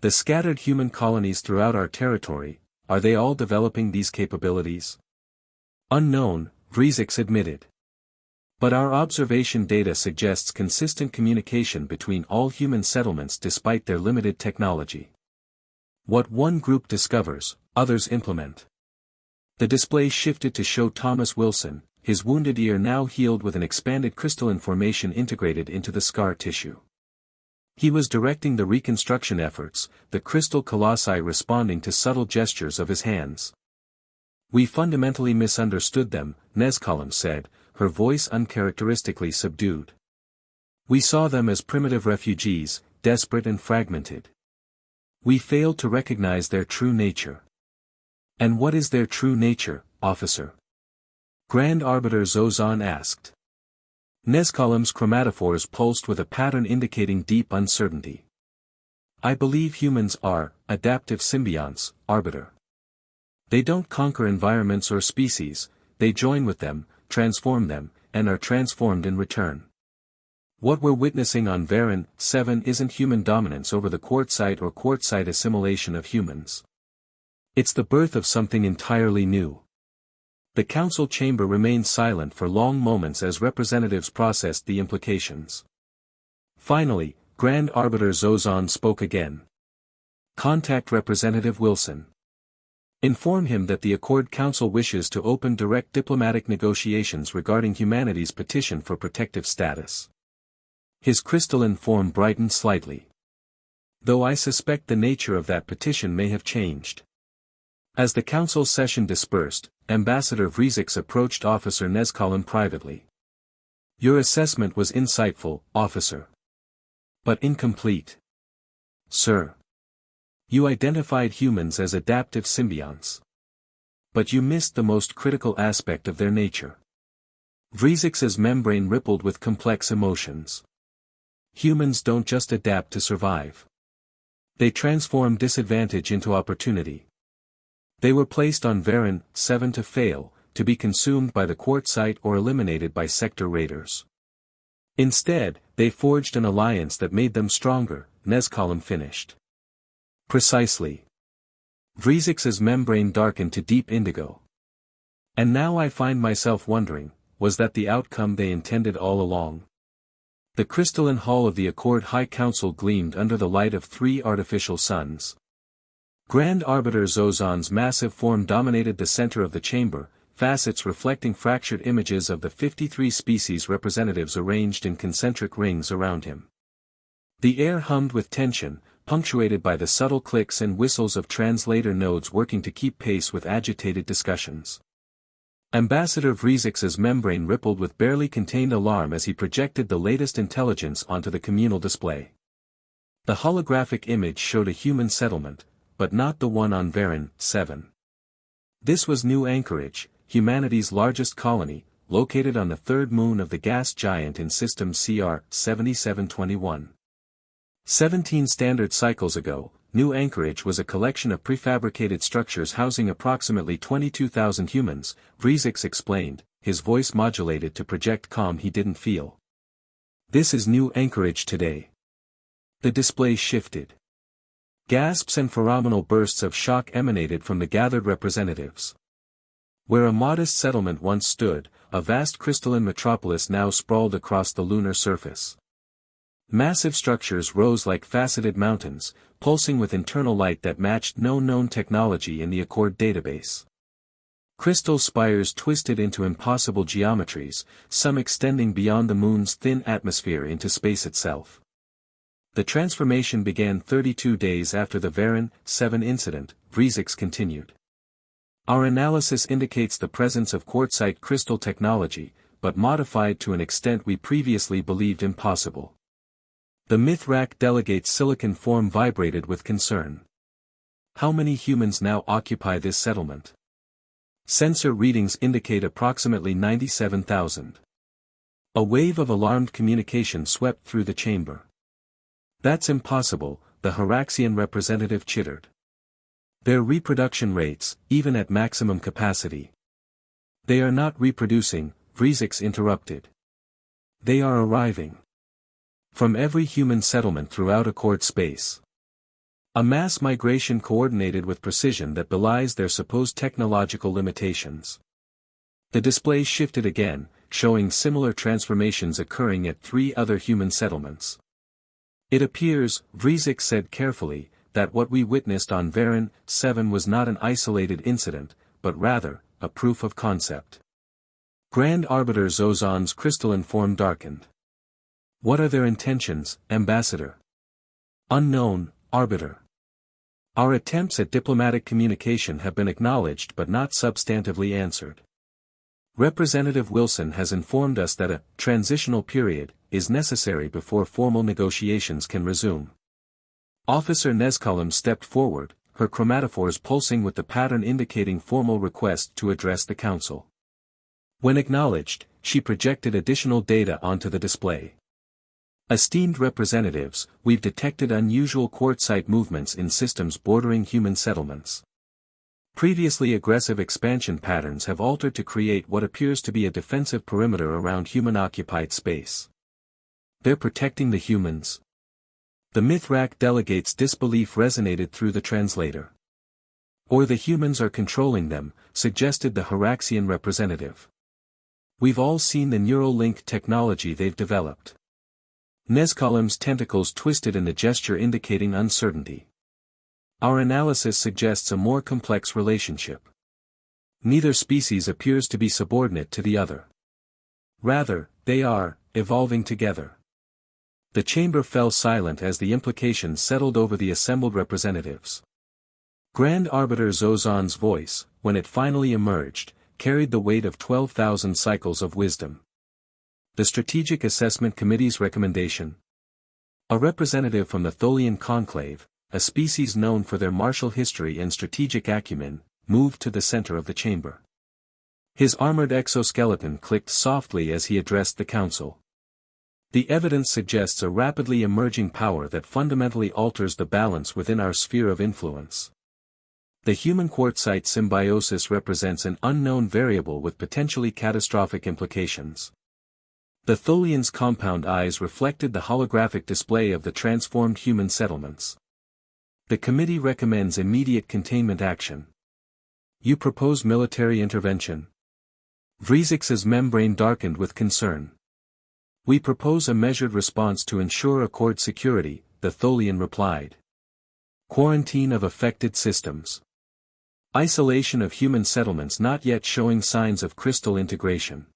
The scattered human colonies throughout our territory, are they all developing these capabilities? Unknown, Vrizix admitted. But our observation data suggests consistent communication between all human settlements despite their limited technology. What one group discovers, others implement. The display shifted to show Thomas Wilson, his wounded ear now healed with an expanded crystalline formation integrated into the scar tissue. He was directing the reconstruction efforts, the crystal colossi responding to subtle gestures of his hands. We fundamentally misunderstood them, Nezcolum said, her voice uncharacteristically subdued. We saw them as primitive refugees, desperate and fragmented. We failed to recognize their true nature. And what is their true nature, officer? Grand Arbiter Zozan asked. Nezkalem's chromatophores pulsed with a pattern indicating deep uncertainty. I believe humans are adaptive symbionts, Arbiter. They don't conquer environments or species, they join with them, transform them, and are transformed in return. What we're witnessing on Varan 7 isn't human dominance over the Quartzite or Quartzite assimilation of humans. It's the birth of something entirely new. The council chamber remained silent for long moments as representatives processed the implications. Finally, Grand Arbiter Zozan spoke again. Contact Representative Wilson. Inform him that the Accord Council wishes to open direct diplomatic negotiations regarding humanity's petition for protective status. His crystalline form brightened slightly. Though I suspect the nature of that petition may have changed. As the council session dispersed, Ambassador Vrezix approached Officer Nezkalem privately. Your assessment was insightful, officer. But incomplete. Sir. You identified humans as adaptive symbionts. But you missed the most critical aspect of their nature. Vrezix's membrane rippled with complex emotions. Humans don't just adapt to survive. They transform disadvantage into opportunity. They were placed on Varan 7 to fail, to be consumed by the Quartzite or eliminated by sector raiders. Instead, they forged an alliance that made them stronger, Nezkalem finished. Precisely. Vrezix's membrane darkened to deep indigo. And now I find myself wondering, was that the outcome they intended all along? The crystalline hall of the Accord High Council gleamed under the light of 3 artificial suns. Grand Arbiter Zozan's massive form dominated the center of the chamber, facets reflecting fractured images of the 53 species representatives arranged in concentric rings around him. The air hummed with tension, punctuated by the subtle clicks and whistles of translator nodes working to keep pace with agitated discussions. Ambassador Vrezix's membrane rippled with barely contained alarm as he projected the latest intelligence onto the communal display. The holographic image showed a human settlement, but not the one on Varan 7. This was New Anchorage, humanity's largest colony, located on the third moon of the gas giant in system CR 7721. 17 standard cycles ago, New Anchorage was a collection of prefabricated structures housing approximately 22,000 humans, Vrezix explained, his voice modulated to project calm he didn't feel. This is New Anchorage today. The display shifted. Gasps and phenomenal bursts of shock emanated from the gathered representatives. Where a modest settlement once stood, a vast crystalline metropolis now sprawled across the lunar surface. Massive structures rose like faceted mountains, pulsing with internal light that matched no known technology in the Accord database. Crystal spires twisted into impossible geometries, some extending beyond the moon's thin atmosphere into space itself. The transformation began 32 days after the Varan 7 incident, Vrezix continued. Our analysis indicates the presence of Quartzite crystal technology, but modified to an extent we previously believed impossible. The Mithrak delegate's silicon form vibrated with concern. How many humans now occupy this settlement? Sensor readings indicate approximately 97,000. A wave of alarmed communication swept through the chamber. That's impossible, the Haraxian representative chittered. Their reproduction rates, even at maximum capacity. They are not reproducing, Vrezix interrupted. They are arriving. From every human settlement throughout Accord space. A mass migration coordinated with precision that belies their supposed technological limitations. The display shifted again, showing similar transformations occurring at 3 other human settlements. It appears, Vrezix said carefully, that what we witnessed on Varan 7 was not an isolated incident, but rather, a proof of concept. Grand Arbiter Zozan's crystalline form darkened. What are their intentions, Ambassador? Unknown, Arbiter. Our attempts at diplomatic communication have been acknowledged but not substantively answered. Representative Wilson has informed us that a transitional period is necessary before formal negotiations can resume. Officer Nescolum stepped forward, her chromatophores pulsing with the pattern indicating formal request to address the council. When acknowledged, she projected additional data onto the display. Esteemed representatives, we've detected unusual quartzite movements in systems bordering human settlements. Previously aggressive expansion patterns have altered to create what appears to be a defensive perimeter around human-occupied space. They're protecting the humans. The Mithrak delegate's disbelief resonated through the translator. Or the humans are controlling them, suggested the Haraxian representative. We've all seen the neural link technology they've developed. Nescolum's tentacles twisted in a gesture indicating uncertainty. Our analysis suggests a more complex relationship. Neither species appears to be subordinate to the other. Rather, they are evolving together. The chamber fell silent as the implications settled over the assembled representatives. Grand Arbiter Zozan's voice, when it finally emerged, carried the weight of 12,000 cycles of wisdom. The Strategic Assessment Committee's recommendation. A representative from the Tholian Conclave, a species known for their martial history and strategic acumen, moved to the center of the chamber. His armored exoskeleton clicked softly as he addressed the council. The evidence suggests a rapidly emerging power that fundamentally alters the balance within our sphere of influence. The human quartzite symbiosis represents an unknown variable with potentially catastrophic implications. The Tholian's compound eyes reflected the holographic display of the transformed human settlements. The committee recommends immediate containment action. You propose military intervention? Vrizix's membrane darkened with concern. We propose a measured response to ensure Accord security, the Tholian replied. Quarantine of affected systems. Isolation of human settlements not yet showing signs of crystal integration.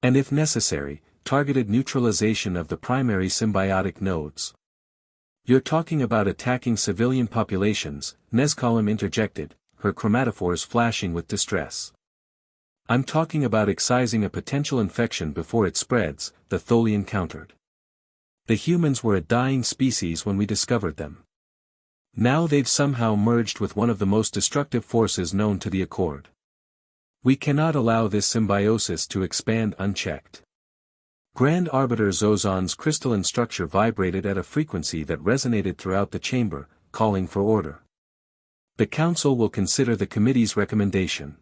And if necessary, targeted neutralization of the primary symbiotic nodes. You're talking about attacking civilian populations, Nescolum interjected, her chromatophores flashing with distress. I'm talking about excising a potential infection before it spreads, the Tholian countered. The humans were a dying species when we discovered them. Now they've somehow merged with one of the most destructive forces known to the Accord. We cannot allow this symbiosis to expand unchecked. Grand Arbiter Zozan's crystalline structure vibrated at a frequency that resonated throughout the chamber, calling for order. The Council will consider the committee's recommendation.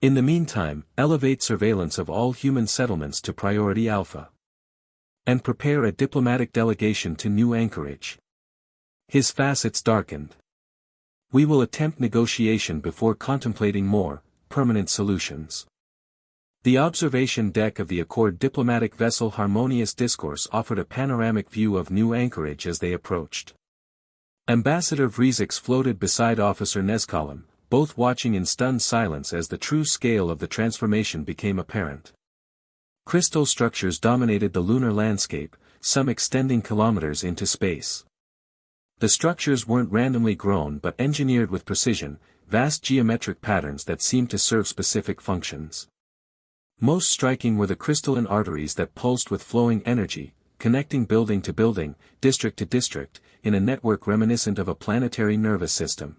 In the meantime, elevate surveillance of all human settlements to priority alpha. And prepare a diplomatic delegation to New Anchorage. His facets darkened. We will attempt negotiation before contemplating more permanent solutions. The observation deck of the Accord diplomatic vessel Harmonious Discourse offered a panoramic view of New Anchorage as they approached. Ambassador Vrizix floated beside Officer Nescolum, both watching in stunned silence as the true scale of the transformation became apparent. Crystal structures dominated the lunar landscape, some extending kilometers into space. The structures weren't randomly grown but engineered with precision, vast geometric patterns that seemed to serve specific functions. Most striking were the crystalline arteries that pulsed with flowing energy, connecting building to building, district to district, in a network reminiscent of a planetary nervous system.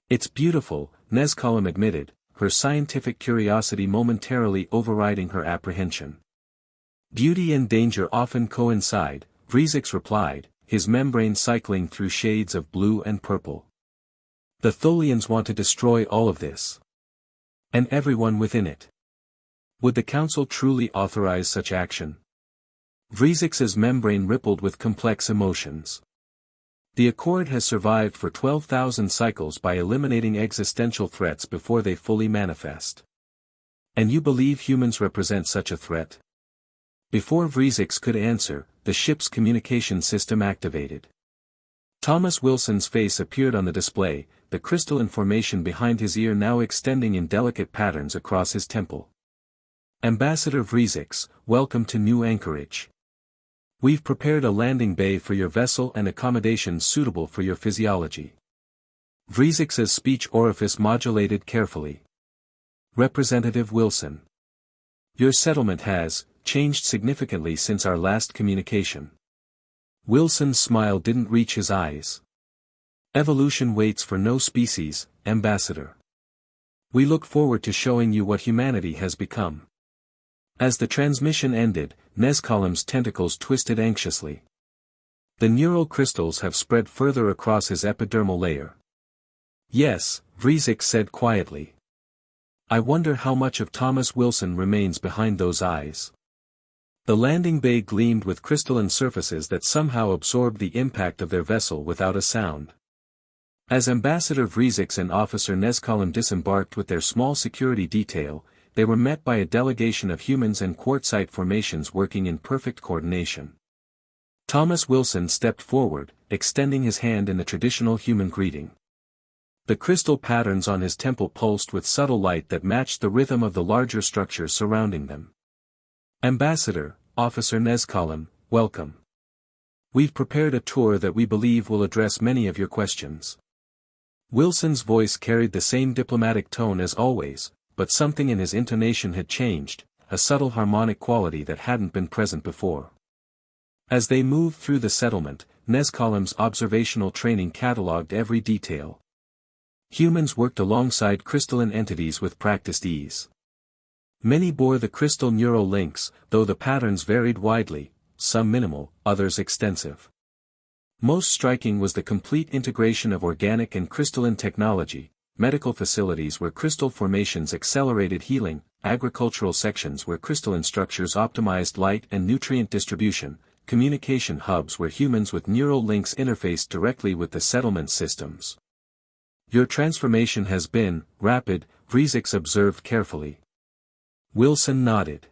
It's beautiful, Nescolum admitted, her scientific curiosity momentarily overriding her apprehension. Beauty and danger often coincide, Vrizix replied, his membrane cycling through shades of blue and purple. The Tholians want to destroy all of this. And everyone within it. Would the Council truly authorize such action? Vrizix's membrane rippled with complex emotions. The Accord has survived for 12,000 cycles by eliminating existential threats before they fully manifest. And you believe humans represent such a threat? Before Vrizix could answer, the ship's communication system activated. Thomas Wilson's face appeared on the display, the crystalline formation behind his ear now extending in delicate patterns across his temple. Ambassador Vrizix, welcome to New Anchorage. We've prepared a landing bay for your vessel and accommodations suitable for your physiology. Vrizix's speech orifice modulated carefully. Representative Wilson. Your settlement has, changed significantly since our last communication. Wilson's smile didn't reach his eyes. Evolution waits for no species, Ambassador. We look forward to showing you what humanity has become. As the transmission ended, Nezkalem's tentacles twisted anxiously. The neural crystals have spread further across his epidermal layer. Yes, Vrizix said quietly. I wonder how much of Thomas Wilson remains behind those eyes. The landing bay gleamed with crystalline surfaces that somehow absorbed the impact of their vessel without a sound. As Ambassador Vrizix and Officer Nezkalem disembarked with their small security detail, they were met by a delegation of humans and quartzite formations working in perfect coordination. Thomas Wilson stepped forward, extending his hand in the traditional human greeting. The crystal patterns on his temple pulsed with subtle light that matched the rhythm of the larger structures surrounding them. Ambassador, Officer Nezkalem, welcome. We've prepared a tour that we believe will address many of your questions. Wilson's voice carried the same diplomatic tone as always, but something in his intonation had changed, a subtle harmonic quality that hadn't been present before. As they moved through the settlement, Nezkalem's observational training catalogued every detail. Humans worked alongside crystalline entities with practiced ease. Many bore the crystal neural links, though the patterns varied widely, some minimal, others extensive. Most striking was the complete integration of organic and crystalline technology, medical facilities where crystal formations accelerated healing, agricultural sections where crystalline structures optimized light and nutrient distribution, communication hubs where humans with neural links interfaced directly with the settlement systems. Your transformation has been rapid, Vrizix observed carefully. Wilson nodded.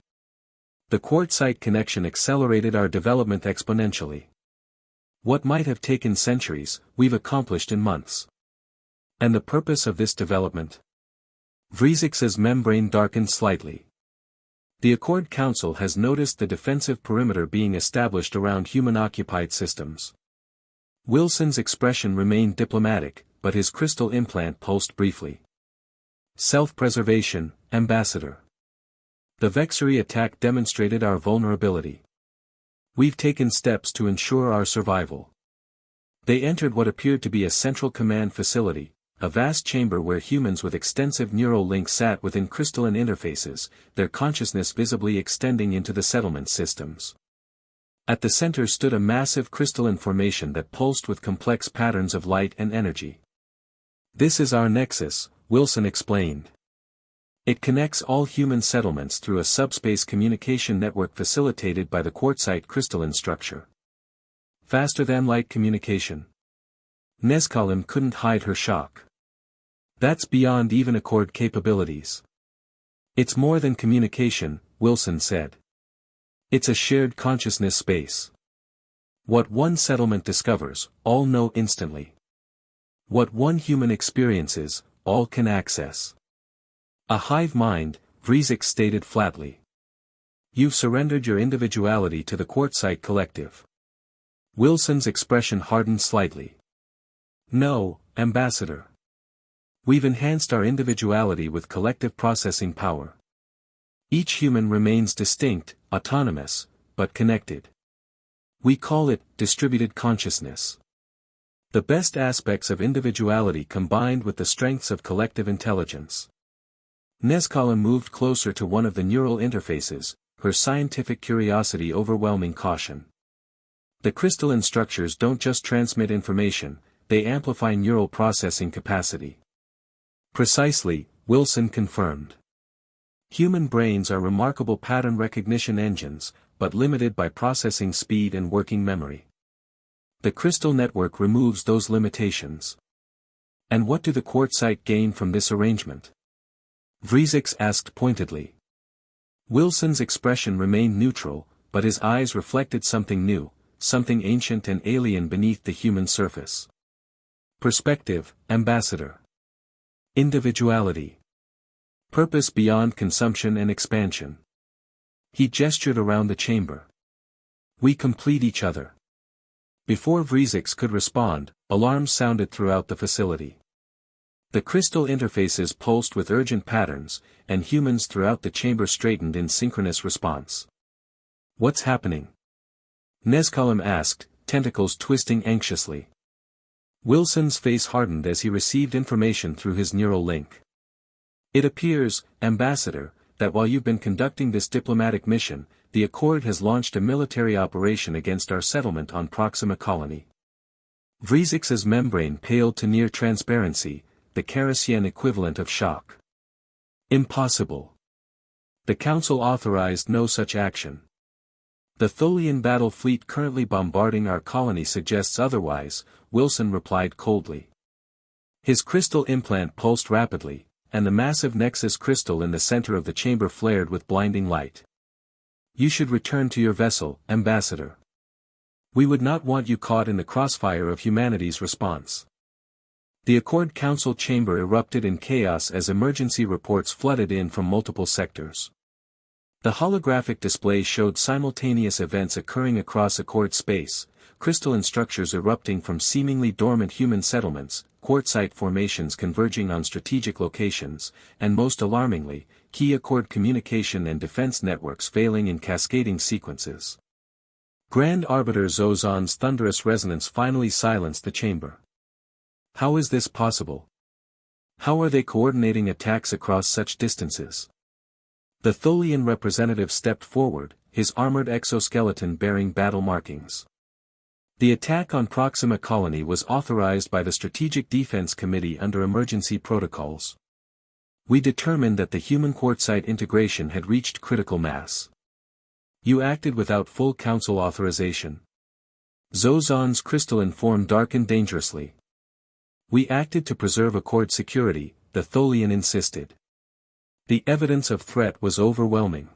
The quartzite connection accelerated our development exponentially. What might have taken centuries, we've accomplished in months. And the purpose of this development? Vrizix's membrane darkened slightly. The Accord Council has noticed the defensive perimeter being established around human-occupied systems. Wilson's expression remained diplomatic, but his crystal implant pulsed briefly. Self-preservation, Ambassador. The Vexery attack demonstrated our vulnerability. We've taken steps to ensure our survival. They entered what appeared to be a central command facility, a vast chamber where humans with extensive neural links sat within crystalline interfaces, their consciousness visibly extending into the settlement systems. At the center stood a massive crystalline formation that pulsed with complex patterns of light and energy. This is our nexus, Wilson explained. It connects all human settlements through a subspace communication network facilitated by the quartzite crystalline structure. Faster-than-light communication. Nezkalem couldn't hide her shock. That's beyond even Accord capabilities. It's more than communication, Wilson said. It's a shared consciousness space. What one settlement discovers, all know instantly. What one human experiences, all can access. A hive mind, Vrizix stated flatly. You've surrendered your individuality to the quartzite collective. Wilson's expression hardened slightly. No, Ambassador. We've enhanced our individuality with collective processing power. Each human remains distinct, autonomous, but connected. We call it distributed consciousness. The best aspects of individuality combined with the strengths of collective intelligence. Nezkalem moved closer to one of the neural interfaces, her scientific curiosity overwhelming caution. The crystalline structures don't just transmit information, they amplify neural processing capacity. Precisely, Wilson confirmed. Human brains are remarkable pattern recognition engines, but limited by processing speed and working memory. The crystal network removes those limitations. And what do the quartzite gain from this arrangement? Vrizix asked pointedly. Wilson's expression remained neutral, but his eyes reflected something new, something ancient and alien beneath the human surface. Perspective, Ambassador. Individuality. Purpose beyond consumption and expansion. He gestured around the chamber. We complete each other. Before Vrizix could respond, alarms sounded throughout the facility. The crystal interfaces pulsed with urgent patterns, and humans throughout the chamber straightened in synchronous response. What's happening? Nescalim asked, tentacles twisting anxiously. Wilson's face hardened as he received information through his neural link. It appears, Ambassador, that while you've been conducting this diplomatic mission, the Accord has launched a military operation against our settlement on Proxima Colony. Vrizix's membrane paled to near transparency, the kerosene equivalent of shock. Impossible. The Council authorized no such action. The Tholian battle fleet currently bombarding our colony suggests otherwise, Wilson replied coldly. His crystal implant pulsed rapidly, and the massive nexus crystal in the center of the chamber flared with blinding light. You should return to your vessel, Ambassador. We would not want you caught in the crossfire of humanity's response. The Accord Council chamber erupted in chaos as emergency reports flooded in from multiple sectors. The holographic display showed simultaneous events occurring across Accord space, crystalline structures erupting from seemingly dormant human settlements, quartzite formations converging on strategic locations, and most alarmingly, key Accord communication and defense networks failing in cascading sequences. Grand Arbiter Zozan's thunderous resonance finally silenced the chamber. How is this possible? How are they coordinating attacks across such distances? The Tholian representative stepped forward, his armored exoskeleton bearing battle markings. The attack on Proxima Colony was authorized by the Strategic Defense Committee under emergency protocols. We determined that the human quartzite integration had reached critical mass. You acted without full Council authorization. Zozan's crystalline form darkened dangerously. We acted to preserve Accord security, the Tholian insisted. The evidence of threat was overwhelming.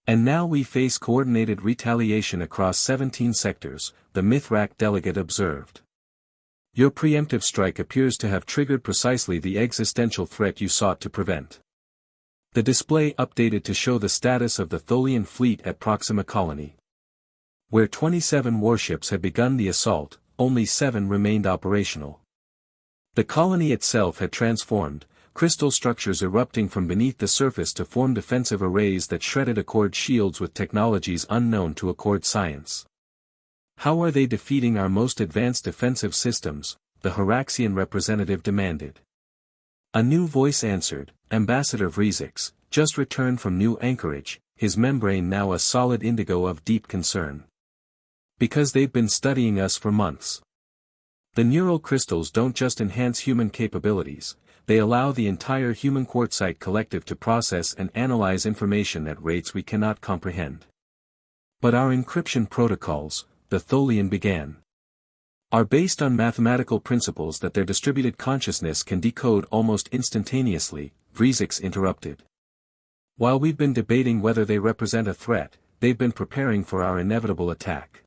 And now we face coordinated retaliation across 17 sectors, the Mithrak delegate observed. Your preemptive strike appears to have triggered precisely the existential threat you sought to prevent. The display updated to show the status of the Tholian fleet at Proxima Colony. Where 27 warships had begun the assault, only 7 remained operational. The colony itself had transformed, crystal structures erupting from beneath the surface to form defensive arrays that shredded Accord shields with technologies unknown to Accord science. How are they defeating our most advanced defensive systems? The Haraxian representative demanded. A new voice answered, Ambassador Vrizix, just returned from New Anchorage, his membrane now a solid indigo of deep concern. Because they've been studying us for months. The neural crystals don't just enhance human capabilities, they allow the entire human quartzite collective to process and analyze information at rates we cannot comprehend. But our encryption protocols, the Tholian began, are based on mathematical principles that their distributed consciousness can decode almost instantaneously, Vrizix interrupted. While we've been debating whether they represent a threat, they've been preparing for our inevitable attack.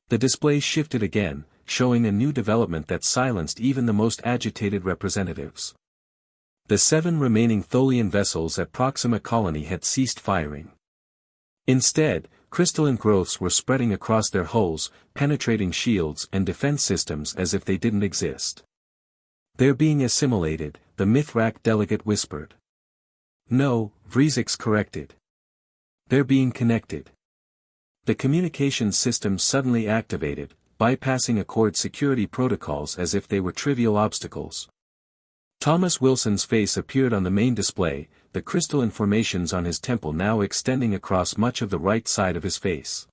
The display shifted again, showing a new development that silenced even the most agitated representatives. The 7 remaining Tholian vessels at Proxima Colony had ceased firing. Instead, crystalline growths were spreading across their hulls, penetrating shields and defense systems as if they didn't exist. They're being assimilated, the Mithrak delegate whispered. No, Vrizix corrected. They're being connected. The communications system suddenly activated, bypassing Accord security protocols as if they were trivial obstacles. Thomas Wilson's face appeared on the main display, the crystalline formations on his temple now extending across much of the right side of his face.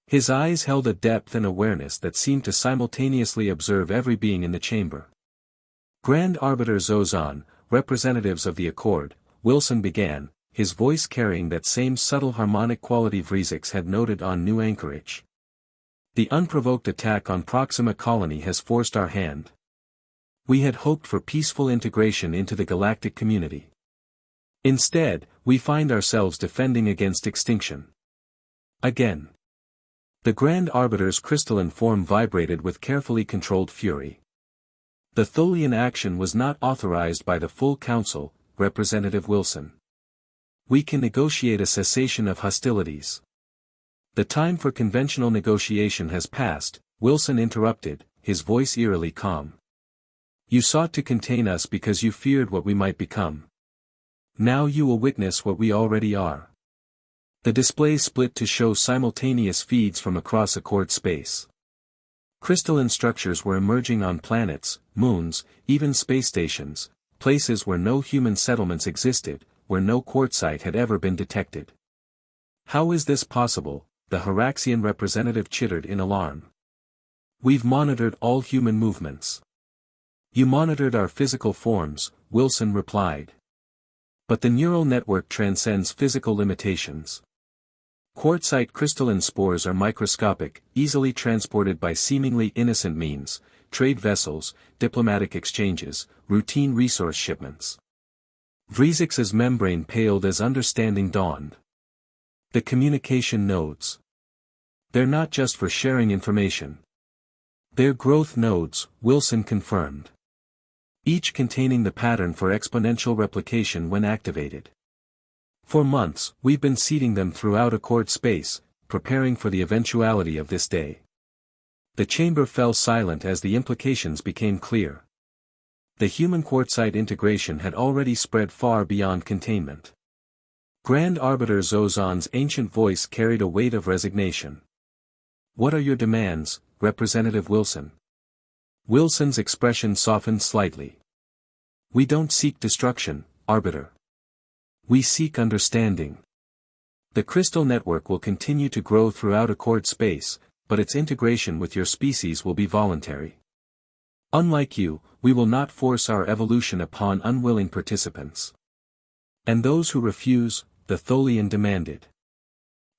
His eyes held a depth and awareness that seemed to simultaneously observe every being in the chamber. Grand Arbiter Zozan, representatives of the Accord, Wilson began, his voice carrying that same subtle harmonic quality Vrizix had noted on New Anchorage. The unprovoked attack on Proxima Colony has forced our hand. We had hoped for peaceful integration into the galactic community. Instead, we find ourselves defending against extinction. Again. The Grand Arbiter's crystalline form vibrated with carefully controlled fury. The Tholian action was not authorized by the full Council, Representative Wilson. We can negotiate a cessation of hostilities. The time for conventional negotiation has passed, Wilson interrupted, his voice eerily calm. You sought to contain us because you feared what we might become. Now you will witness what we already are. The display split to show simultaneous feeds from across Accord space. Crystalline structures were emerging on planets, moons, even space stations, places where no human settlements existed, where no quartzite had ever been detected. "How is this possible?" the Haraxian representative chittered in alarm. "We've monitored all human movements." "You monitored our physical forms," Wilson replied. "But the neural network transcends physical limitations. Quartzite crystalline spores are microscopic, easily transported by seemingly innocent means, trade vessels, diplomatic exchanges, routine resource shipments." Vrizix's membrane paled as understanding dawned. "The communication nodes. They're not just for sharing information. They're growth nodes," Wilson confirmed. "Each containing the pattern for exponential replication when activated. For months, we've been seeding them throughout Accord space, preparing for the eventuality of this day." The chamber fell silent as the implications became clear. The human quartzite integration had already spread far beyond containment. Grand Arbiter Zozan's ancient voice carried a weight of resignation. "What are your demands, Representative Wilson?" Wilson's expression softened slightly. "We don't seek destruction, Arbiter. We seek understanding. The crystal network will continue to grow throughout Accord space, but its integration with your species will be voluntary. Unlike you, we will not force our evolution upon unwilling participants. And those who refuse," the Tholian demanded,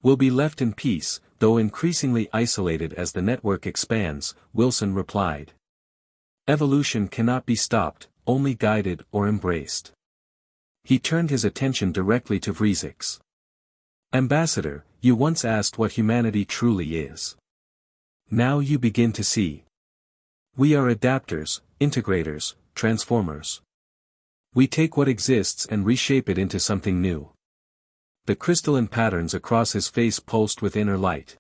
"will be left in peace, though increasingly isolated as the network expands," Wilson replied. "Evolution cannot be stopped, only guided or embraced." He turned his attention directly to Vrizix. "Ambassador, you once asked what humanity truly is. Now you begin to see. We are adapters, integrators, transformers. We take what exists and reshape it into something new." The crystalline patterns across his face pulsed with inner light.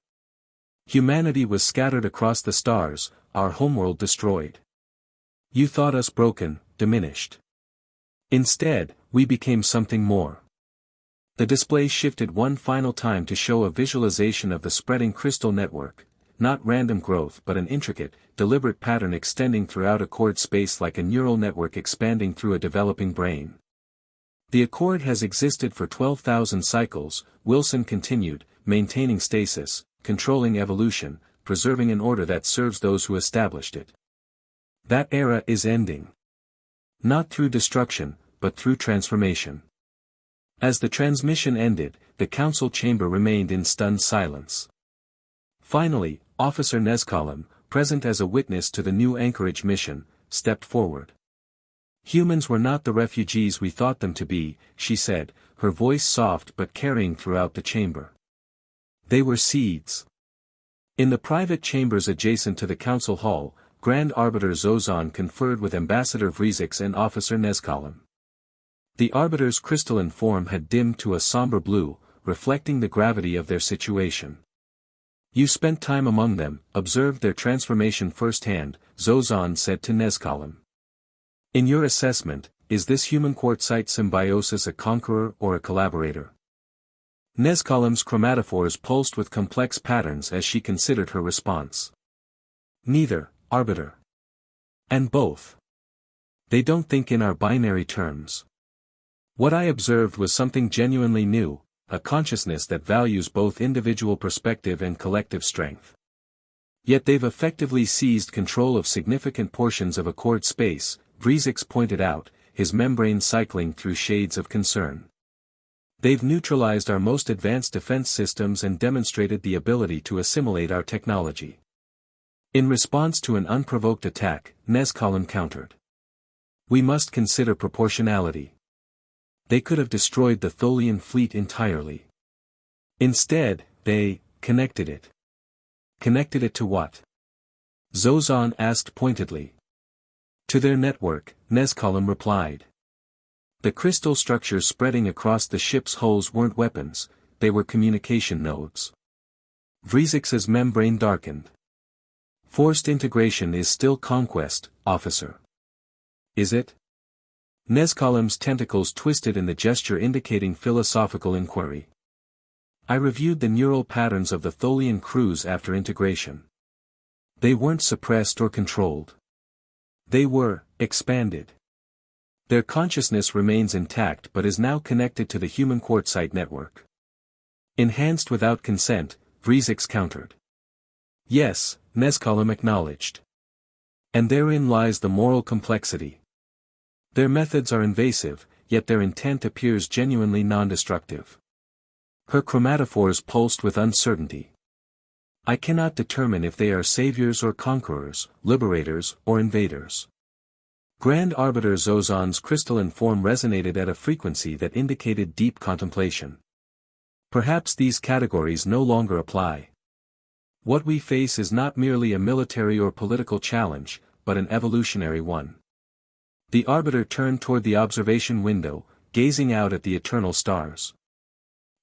"Humanity was scattered across the stars, our homeworld destroyed. You thought us broken, diminished. Instead, we became something more." The display shifted one final time to show a visualization of the spreading crystal network, not random growth but an intricate, deliberate pattern extending throughout Accord space like a neural network expanding through a developing brain. "The Accord has existed for 12,000 cycles," Wilson continued, "maintaining stasis, controlling evolution, preserving an order that serves those who established it. That era is ending. Not through destruction, but through transformation." As the transmission ended, the council chamber remained in stunned silence. Finally, Officer Nezkalem, present as a witness to the new Anchorage mission, stepped forward. "Humans were not the refugees we thought them to be," she said, her voice soft but carrying throughout the chamber. "They were seeds." In the private chambers adjacent to the council hall, Grand Arbiter Zozan conferred with Ambassador Vrizix and Officer Nezkalem. The Arbiter's crystalline form had dimmed to a somber blue, reflecting the gravity of their situation. "You spent time among them, observed their transformation firsthand," Zozan said to Nezkalem. "In your assessment, is this human quartzite symbiosis a conqueror or a collaborator?" Nezkalem's chromatophores pulsed with complex patterns as she considered her response. "Neither, Arbiter. And both. They don't think in our binary terms. What I observed was something genuinely new, a consciousness that values both individual perspective and collective strength. Yet they've effectively seized control of significant portions of Accord space," Vrizix pointed out, his membrane cycling through shades of concern. "They've neutralized our most advanced defense systems and demonstrated the ability to assimilate our technology." In response to an unprovoked attack, Nezkalem countered. "We must consider proportionality. They could have destroyed the Tholian fleet entirely. Instead, they connected it." "Connected it to what?" Zozan asked pointedly. "To their network," Nezkalem replied. "The crystal structures spreading across the ship's hulls weren't weapons, they were communication nodes." Vrizix's membrane darkened. "Forced integration is still conquest, officer." "Is it?" Nezkalem's tentacles twisted in the gesture indicating philosophical inquiry. I reviewed the neural patterns of the Tholian crews after integration. They weren't suppressed or controlled. They were expanded. Their consciousness remains intact but is now connected to the human Quartzite network. Enhanced without consent, Vrizix countered. Yes, Nezkalem acknowledged. And therein lies the moral complexity. Their methods are invasive, yet their intent appears genuinely non-destructive. Her chromatophores pulsed with uncertainty. I cannot determine if they are saviors or conquerors, liberators or invaders. Grand Arbiter Zozan's crystalline form resonated at a frequency that indicated deep contemplation. Perhaps these categories no longer apply. What we face is not merely a military or political challenge, but an evolutionary one. The Arbiter turned toward the observation window, gazing out at the eternal stars.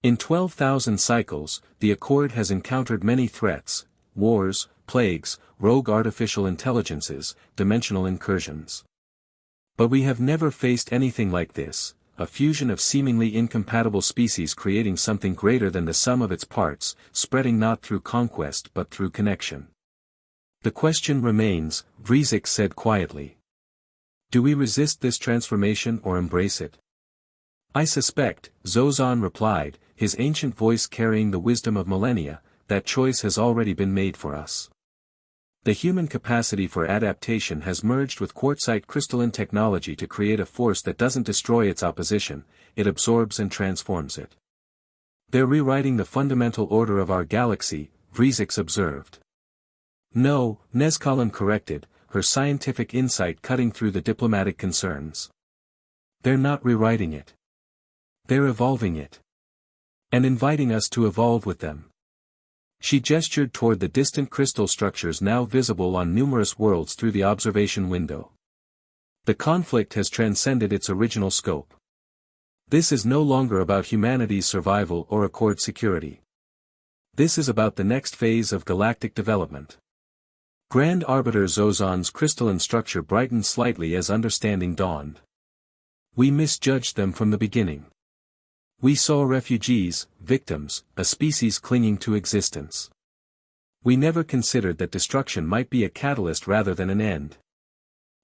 In 12,000 cycles, the Accord has encountered many threats: wars, plagues, rogue artificial intelligences, dimensional incursions. But we have never faced anything like this, a fusion of seemingly incompatible species creating something greater than the sum of its parts, spreading not through conquest but through connection. The question remains, Vrizix said quietly. Do we resist this transformation or embrace it? I suspect, Zozan replied, his ancient voice carrying the wisdom of millennia, that choice has already been made for us. The human capacity for adaptation has merged with Quartzite crystalline technology to create a force that doesn't destroy its opposition, it absorbs and transforms it. They're rewriting the fundamental order of our galaxy, Vrizix observed. No, Nezkalem corrected, her scientific insight cutting through the diplomatic concerns. They're not rewriting it. They're evolving it. And inviting us to evolve with them. She gestured toward the distant crystal structures now visible on numerous worlds through the observation window. The conflict has transcended its original scope. This is no longer about humanity's survival or Accord security. This is about the next phase of galactic development. Grand Arbiter Zozan's crystalline structure brightened slightly as understanding dawned. We misjudged them from the beginning. We saw refugees, victims, a species clinging to existence. We never considered that destruction might be a catalyst rather than an end.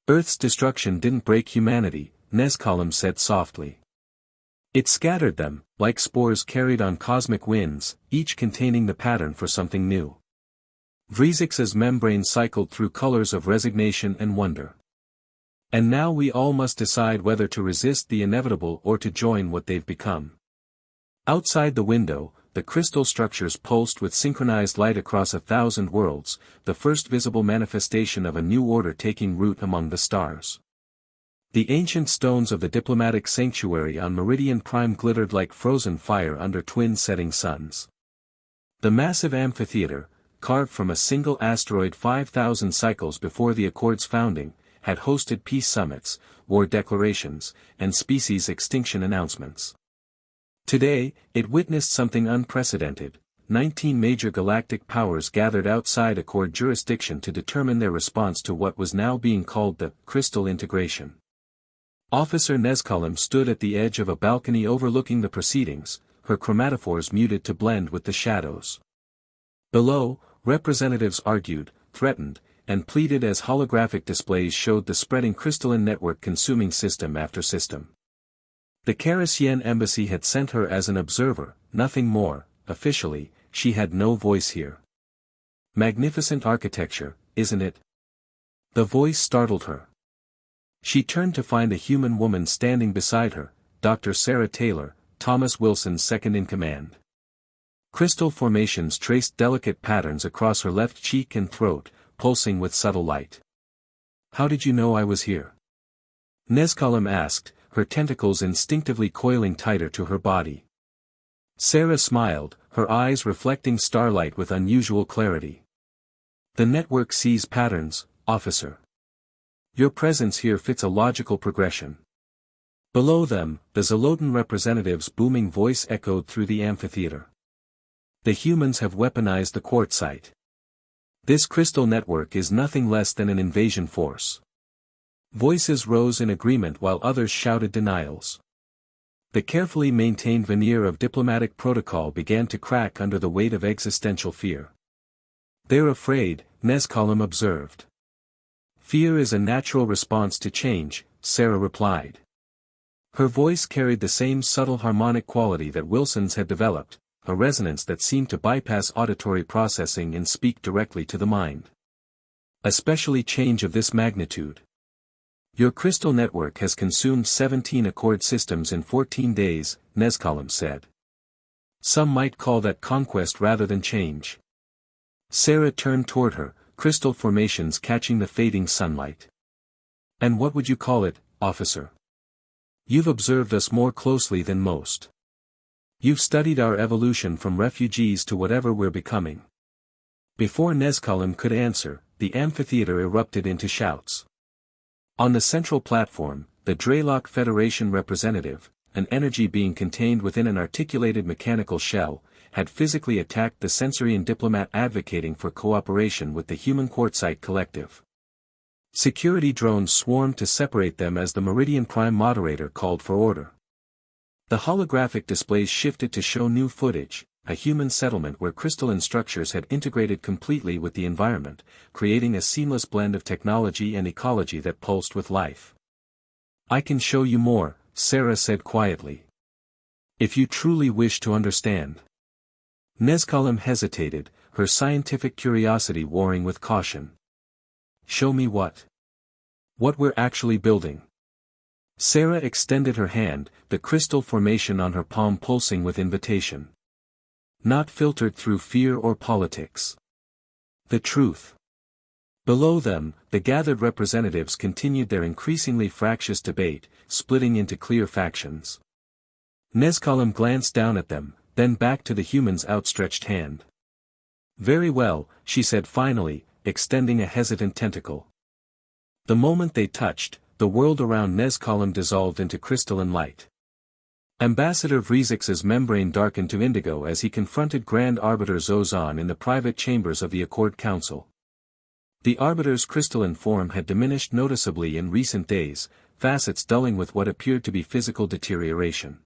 Earth's destruction didn't break humanity, Nezkalem said softly. It scattered them, like spores carried on cosmic winds, each containing the pattern for something new. Vrizix's membrane cycled through colors of resignation and wonder. And now we all must decide whether to resist the inevitable or to join what they've become. Outside the window, the crystal structures pulsed with synchronized light across 1,000 worlds, the first visible manifestation of a new order taking root among the stars. The ancient stones of the diplomatic sanctuary on Meridian Prime glittered like frozen fire under twin setting suns. The massive amphitheater, carved from a single asteroid 5,000 cycles before the Accord's founding, had hosted peace summits, war declarations, and species extinction announcements. Today, it witnessed something unprecedented. 19 major galactic powers gathered outside Accord jurisdiction to determine their response to what was now being called the crystal integration. Officer Nezkalem stood at the edge of a balcony overlooking the proceedings, her chromatophores muted to blend with the shadows. Below, representatives argued, threatened, and pleaded as holographic displays showed the spreading crystalline network consuming system after system. The Cardassian embassy had sent her as an observer, nothing more. Officially, she had no voice here. Magnificent architecture, isn't it? The voice startled her. She turned to find a human woman standing beside her, Dr. Sarah Taylor, Thomas Wilson's second-in-command. Crystal formations traced delicate patterns across her left cheek and throat, pulsing with subtle light. How did you know I was here? Nezkalem asked, her tentacles instinctively coiling tighter to her body. Sarah smiled, her eyes reflecting starlight with unusual clarity. The network sees patterns, officer. Your presence here fits a logical progression. Below them, the Zolotan representative's booming voice echoed through the amphitheater. The humans have weaponized the Quartzite. This crystal network is nothing less than an invasion force. Voices rose in agreement while others shouted denials. The carefully maintained veneer of diplomatic protocol began to crack under the weight of existential fear. "They're afraid," Nescolum observed. "Fear is a natural response to change," Sarah replied. Her voice carried the same subtle harmonic quality that Wilson's had developed, a resonance that seemed to bypass auditory processing and speak directly to the mind. "Especially change of this magnitude. Your crystal network has consumed 17 Accord systems in 14 days, Nescolum said. Some might call that conquest rather than change." Sarah turned toward her, crystal formations catching the fading sunlight. "And what would you call it, officer? You've observed us more closely than most. You've studied our evolution from refugees to whatever we're becoming." Before Nescolum could answer, the amphitheater erupted into shouts. On the central platform, the Draylock Federation representative, an energy being contained within an articulated mechanical shell, had physically attacked the Sensorian diplomat advocating for cooperation with the human Quartzite collective. Security drones swarmed to separate them as the Meridian Prime moderator called for order. The holographic displays shifted to show new footage, a human settlement where crystalline structures had integrated completely with the environment, creating a seamless blend of technology and ecology that pulsed with life. "I can show you more," Sarah said quietly. "If you truly wish to understand." Nescolum hesitated, her scientific curiosity warring with caution. "Show me what? What we're actually building." Sarah extended her hand, the crystal formation on her palm pulsing with invitation. "Not filtered through fear or politics. The truth." Below them, the gathered representatives continued their increasingly fractious debate, splitting into clear factions. Nescolum glanced down at them, then back to the human's outstretched hand. "Very well," she said finally, extending a hesitant tentacle. The moment they touched, the world around Nescolum dissolved into crystalline light. Ambassador Vrizix's membrane darkened to indigo as he confronted Grand Arbiter Zozan in the private chambers of the Accord Council. The Arbiter's crystalline form had diminished noticeably in recent days, facets dulling with what appeared to be physical deterioration.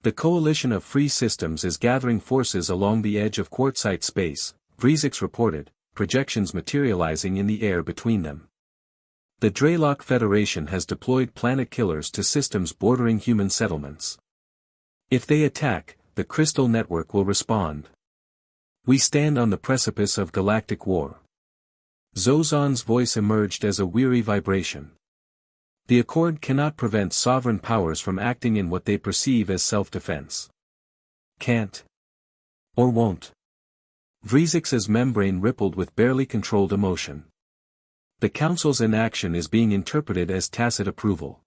"The coalition of free systems is gathering forces along the edge of Quartzite space," Vrizix reported, projections materializing in the air between them. "The Draylock Federation has deployed planet killers to systems bordering human settlements. If they attack, the crystal network will respond. We stand on the precipice of galactic war." Zozan's voice emerged as a weary vibration. "The Accord cannot prevent sovereign powers from acting in what they perceive as self-defense. Can't. Or won't." Vrizix's membrane rippled with barely controlled emotion. "The Council's inaction is being interpreted as tacit approval.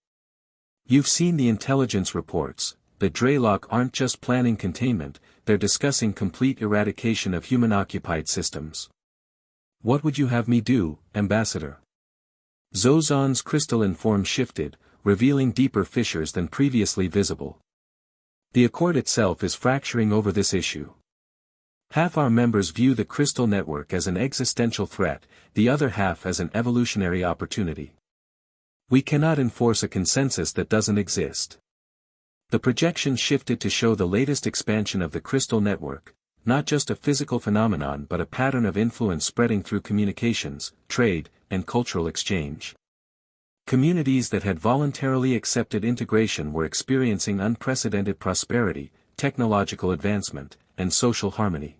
You've seen the intelligence reports, the Draylock aren't just planning containment, they're discussing complete eradication of human-occupied systems." "What would you have me do, Ambassador?" Zozan's crystalline form shifted, revealing deeper fissures than previously visible. "The Accord itself is fracturing over this issue. Half our members view the crystal network as an existential threat, the other half as an evolutionary opportunity. We cannot enforce a consensus that doesn't exist." The projection shifted to show the latest expansion of the crystal network, not just a physical phenomenon but a pattern of influence spreading through communications, trade, and cultural exchange. Communities that had voluntarily accepted integration were experiencing unprecedented prosperity, technological advancement, and social harmony.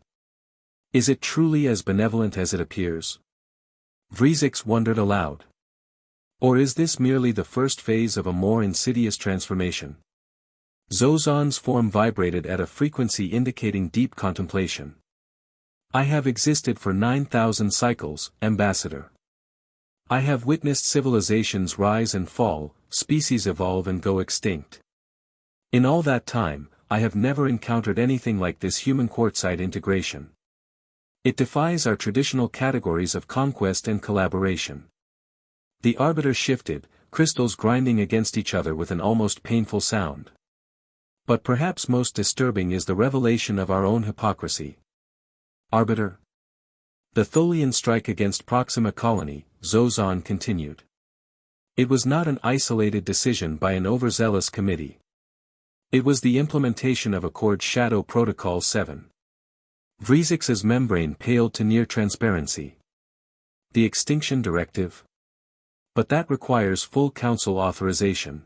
"Is it truly as benevolent as it appears?" Vrizix wondered aloud. "Or is this merely the first phase of a more insidious transformation?" Zozan's form vibrated at a frequency indicating deep contemplation. "I have existed for 9,000 cycles, Ambassador. I have witnessed civilizations rise and fall, species evolve and go extinct. In all that time, I have never encountered anything like this human Quartzite integration. It defies our traditional categories of conquest and collaboration." The Arbiter shifted, crystals grinding against each other with an almost painful sound. "But perhaps most disturbing is the revelation of our own hypocrisy. Arbiter. The Tholian strike against Proxima Colony," Zozan continued. "It was not an isolated decision by an overzealous committee. It was the implementation of Accord Shadow Protocol 7. Vrizix's membrane paled to near transparency. The Extinction Directive? But that requires full Council authorization.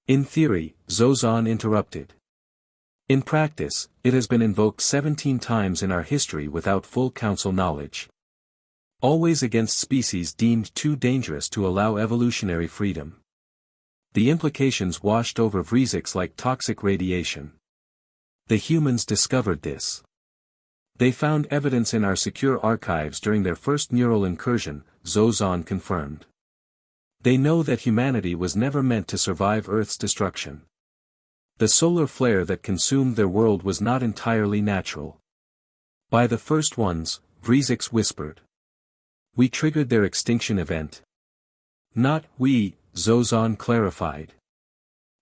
In theory, Zozan interrupted. In practice, it has been invoked 17 times in our history without full Council knowledge. Always against species deemed too dangerous to allow evolutionary freedom. The implications washed over Vrizix like toxic radiation. The humans discovered this. They found evidence in our secure archives during their first neural incursion, Zozan confirmed. They know that humanity was never meant to survive Earth's destruction. The solar flare that consumed their world was not entirely natural. By the first ones, Vrizix whispered. We triggered their extinction event. Not we, Zozan clarified.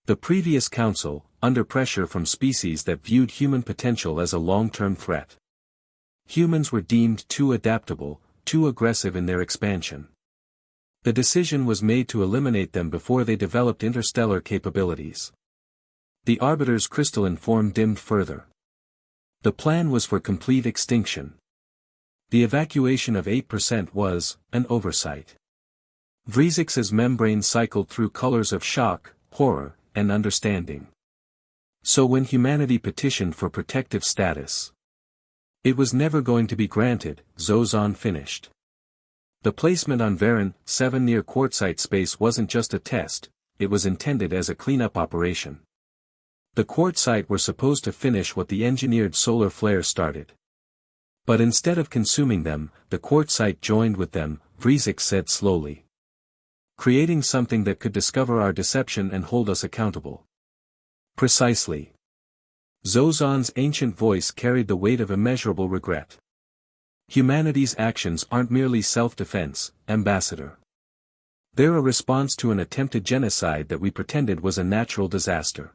The previous council, under pressure from species that viewed human potential as a long-term threat. Humans were deemed too adaptable, too aggressive in their expansion. The decision was made to eliminate them before they developed interstellar capabilities. The Arbiter's crystalline form dimmed further. The plan was for complete extinction. The evacuation of 8% was an oversight. Vrizix's membrane cycled through colors of shock, horror, and understanding. So when humanity petitioned for protective status, it was never going to be granted, Zozan finished. The placement on Varan 7 near Quartzite space wasn't just a test, it was intended as a cleanup operation. The Quartzite were supposed to finish what the engineered solar flare started. But instead of consuming them, the Quartzite joined with them, Vrizix said slowly. Creating something that could discover our deception and hold us accountable. Precisely. Zozan's ancient voice carried the weight of immeasurable regret. Humanity's actions aren't merely self-defense, Ambassador. They're a response to an attempted genocide that we pretended was a natural disaster.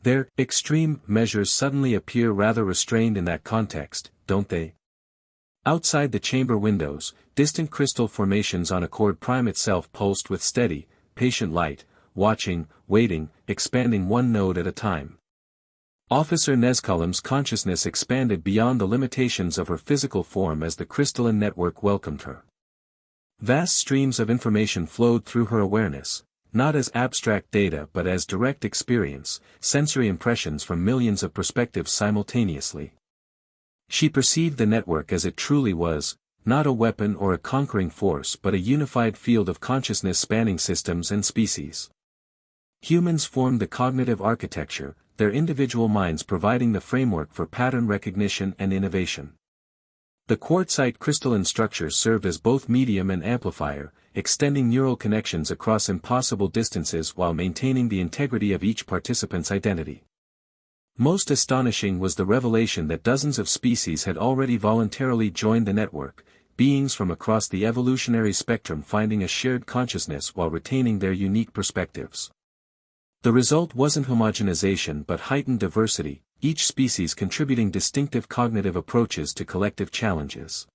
Their extreme measures suddenly appear rather restrained in that context, don't they? Outside the chamber windows, distant crystal formations on Accord Prime itself pulsed with steady, patient light, watching, waiting, expanding one node at a time. Officer Nezkalem's consciousness expanded beyond the limitations of her physical form as the crystalline network welcomed her. Vast streams of information flowed through her awareness, not as abstract data but as direct experience, sensory impressions from millions of perspectives simultaneously. She perceived the network as it truly was, not a weapon or a conquering force but a unified field of consciousness spanning systems and species. Humans formed the cognitive architecture, their individual minds providing the framework for pattern recognition and innovation. The Quartzite crystalline structure served as both medium and amplifier, extending neural connections across impossible distances while maintaining the integrity of each participant's identity. Most astonishing was the revelation that dozens of species had already voluntarily joined the network, beings from across the evolutionary spectrum finding a shared consciousness while retaining their unique perspectives. The result wasn't homogenization but heightened diversity, each species contributing distinctive cognitive approaches to collective challenges.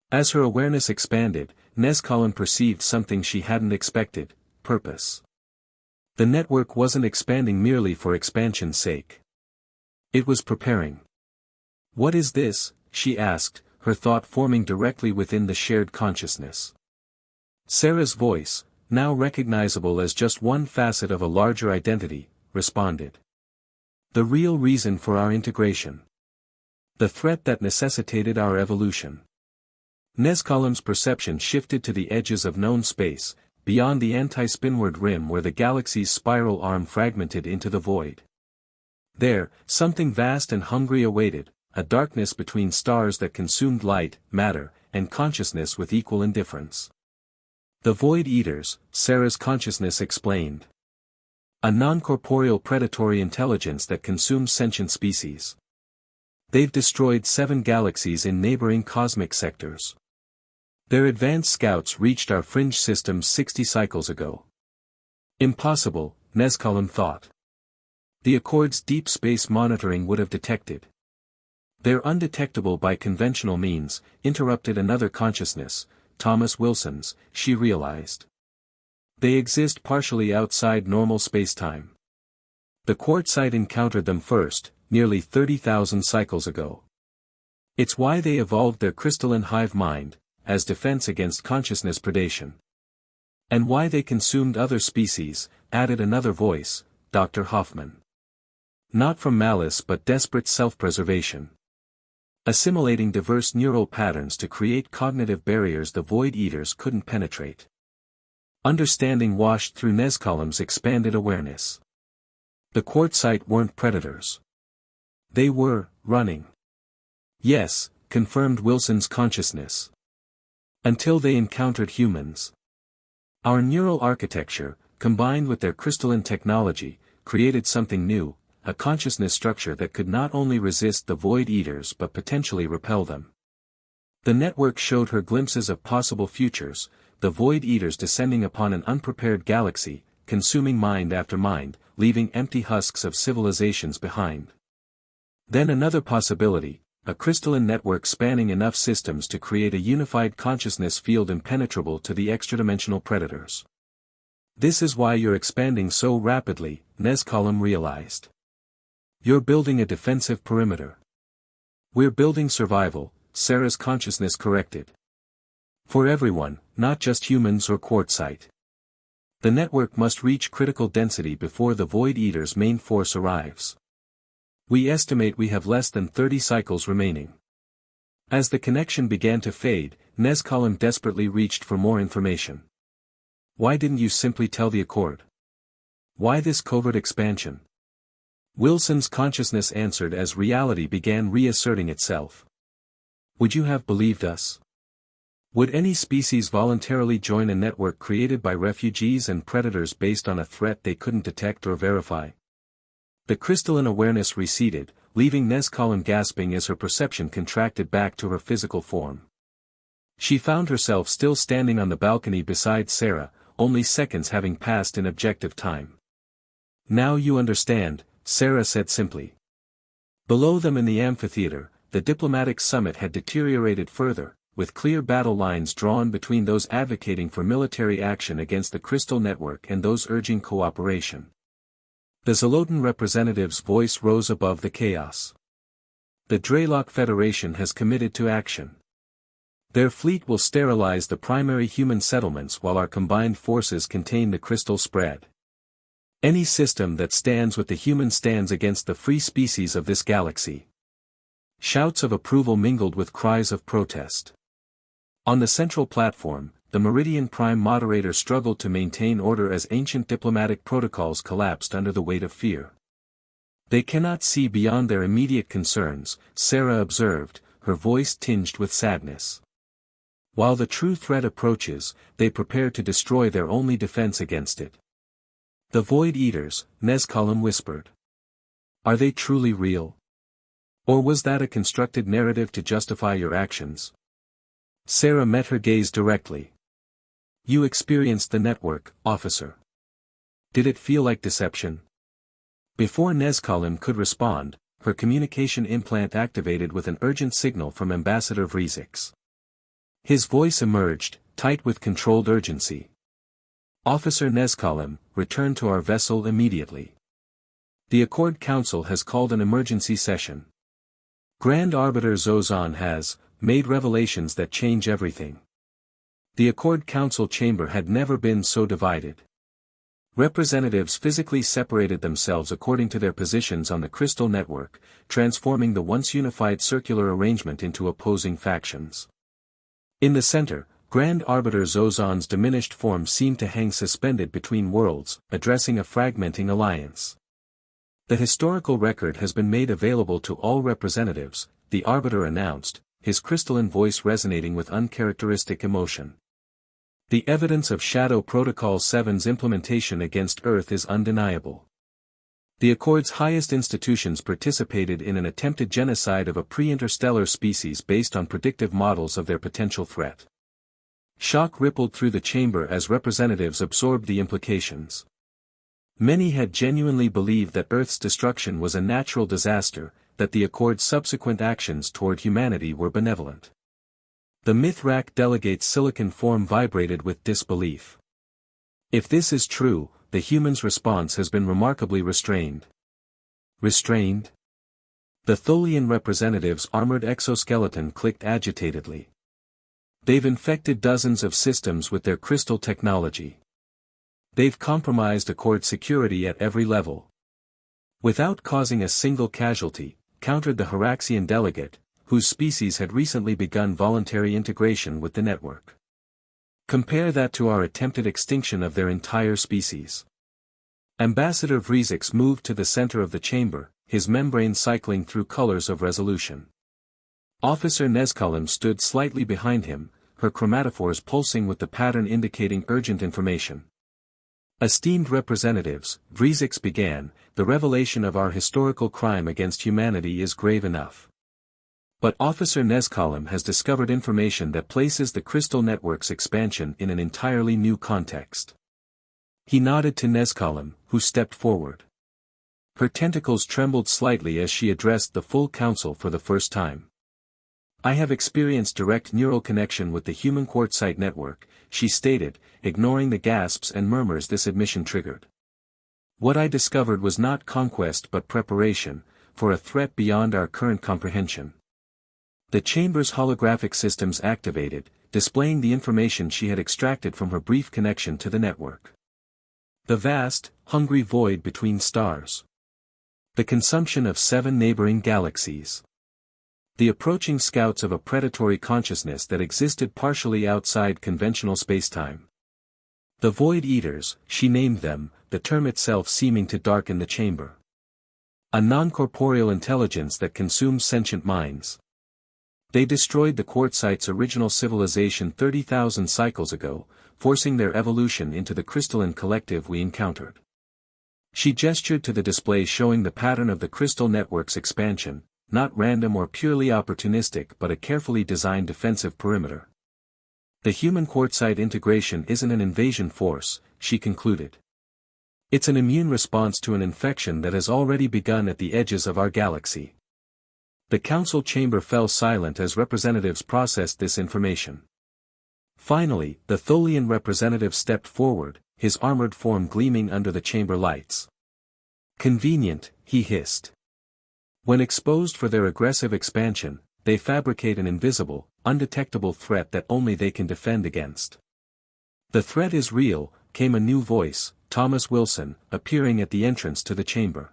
As her awareness expanded, Nezkalem perceived something she hadn't expected: purpose. The network wasn't expanding merely for expansion's sake. It was preparing. What is this? She asked, her thought forming directly within the shared consciousness. Sarah's voice, now recognizable as just one facet of a larger identity, responded. The real reason for our integration. The threat that necessitated our evolution. Nezkalem's perception shifted to the edges of known space, beyond the anti-spinward rim where the galaxy's spiral arm fragmented into the void. There, something vast and hungry awaited, a darkness between stars that consumed light, matter, and consciousness with equal indifference. The Void Eaters, Sarah's consciousness explained. A non-corporeal predatory intelligence that consumes sentient species. They've destroyed 7 galaxies in neighboring cosmic sectors. Their advanced scouts reached our fringe systems 60 cycles ago. Impossible, Nezkalem thought. The Accord's deep space monitoring would have detected. They're undetectable by conventional means, interrupted another consciousness, Thomas Wilson's, she realized. They exist partially outside normal spacetime. The Quartzite encountered them first, nearly 30,000 cycles ago. It's why they evolved their crystalline hive mind, as defense against consciousness predation. And why they consumed other species, added another voice, Dr. Hoffman. Not from malice but desperate self-preservation. Assimilating diverse neural patterns to create cognitive barriers the Void Eaters couldn't penetrate. Understanding washed through Nezkalem's expanded awareness. The Quartzite weren't predators. They were, running. Yes, confirmed Wilson's consciousness. Until they encountered humans. Our neural architecture, combined with their crystalline technology, created something new, a consciousness structure that could not only resist the Void Eaters but potentially repel them. The network showed her glimpses of possible futures, the Void Eaters descending upon an unprepared galaxy, consuming mind after mind, leaving empty husks of civilizations behind. Then another possibility, a crystalline network spanning enough systems to create a unified consciousness field impenetrable to the extradimensional predators. This is why you're expanding so rapidly, Nezkalem realized. You're building a defensive perimeter. We're building survival, Sarah's consciousness corrected. For everyone, not just humans or Quartzite. The network must reach critical density before the Void Eaters' main force arrives. We estimate we have less than 30 cycles remaining. As the connection began to fade, Nezkalem desperately reached for more information. Why didn't you simply tell the Accord? Why this covert expansion? Wilson's consciousness answered as reality began reasserting itself. Would you have believed us? Would any species voluntarily join a network created by refugees and predators based on a threat they couldn't detect or verify? The crystalline awareness receded, leaving Nezkalem gasping as her perception contracted back to her physical form. She found herself still standing on the balcony beside Sarah, only seconds having passed in objective time. Now you understand, Sarah said simply. Below them in the amphitheater, the diplomatic summit had deteriorated further, with clear battle lines drawn between those advocating for military action against the Crystal Network and those urging cooperation. The Zolotan representative's voice rose above the chaos. The Dreylock Federation has committed to action. Their fleet will sterilize the primary human settlements while our combined forces contain the crystal spread. Any system that stands with the human stands against the free species of this galaxy. Shouts of approval mingled with cries of protest. On the central platform, the Meridian Prime moderator struggled to maintain order as ancient diplomatic protocols collapsed under the weight of fear. They cannot see beyond their immediate concerns, Sarah observed, her voice tinged with sadness. While the true threat approaches, they prepare to destroy their only defense against it. The Void Eaters, Nezkalem whispered. Are they truly real? Or was that a constructed narrative to justify your actions? Sarah met her gaze directly. You experienced the network, officer. Did it feel like deception? Before Nezkalem could respond, her communication implant activated with an urgent signal from Ambassador Vrezix. His voice emerged, tight with controlled urgency. Officer Nezkalem, return to our vessel immediately. The Accord Council has called an emergency session. Grand Arbiter Zozan has made revelations that change everything. The Accord Council chamber had never been so divided. Representatives physically separated themselves according to their positions on the Crystal Network, transforming the once unified circular arrangement into opposing factions. In the center, Grand Arbiter Zozan's diminished form seemed to hang suspended between worlds, addressing a fragmenting alliance. The historical record has been made available to all representatives, the Arbiter announced, his crystalline voice resonating with uncharacteristic emotion. The evidence of Shadow Protocol 7's implementation against Earth is undeniable. The Accord's highest institutions participated in an attempted genocide of a pre-interstellar species based on predictive models of their potential threat. Shock rippled through the chamber as representatives absorbed the implications. Many had genuinely believed that Earth's destruction was a natural disaster, that the Accord's subsequent actions toward humanity were benevolent. The Mithrak delegate's silicon form vibrated with disbelief. If this is true, the human's response has been remarkably restrained. Restrained? The Tholian representative's armored exoskeleton clicked agitatedly. They've infected dozens of systems with their crystal technology. They've compromised Accord security at every level. Without causing a single casualty, countered the Haraxian delegate, whose species had recently begun voluntary integration with the network. Compare that to our attempted extinction of their entire species. Ambassador Vrizix moved to the center of the chamber, his membrane cycling through colors of resolution. Officer Nezkalim stood slightly behind him, her chromatophores pulsing with the pattern indicating urgent information. Esteemed representatives, Vrizix began, the revelation of our historical crime against humanity is grave enough. But Officer Nezkalim has discovered information that places the Crystal Network's expansion in an entirely new context. He nodded to Nezkalim, who stepped forward. Her tentacles trembled slightly as she addressed the full council for the first time. I have experienced direct neural connection with the human Quartzite network, she stated, ignoring the gasps and murmurs this admission triggered. What I discovered was not conquest but preparation, for a threat beyond our current comprehension. The chamber's holographic systems activated, displaying the information she had extracted from her brief connection to the network. The vast, hungry void between stars. The consumption of 7 neighboring galaxies. The approaching scouts of a predatory consciousness that existed partially outside conventional spacetime. The Void Eaters, she named them, the term itself seeming to darken the chamber. A non-corporeal intelligence that consumes sentient minds. They destroyed the Quartzite's original civilization 30,000 cycles ago, forcing their evolution into the crystalline collective we encountered. She gestured to the display showing the pattern of the Crystal Network's expansion, not random or purely opportunistic but a carefully designed defensive perimeter. The human Quartzite integration isn't an invasion force, she concluded. It's an immune response to an infection that has already begun at the edges of our galaxy. The council chamber fell silent as representatives processed this information. Finally, the Tholian representative stepped forward, his armored form gleaming under the chamber lights. Convenient, he hissed. When exposed for their aggressive expansion, they fabricate an invisible, undetectable threat that only they can defend against. The threat is real, came a new voice, Thomas Wilson, appearing at the entrance to the chamber.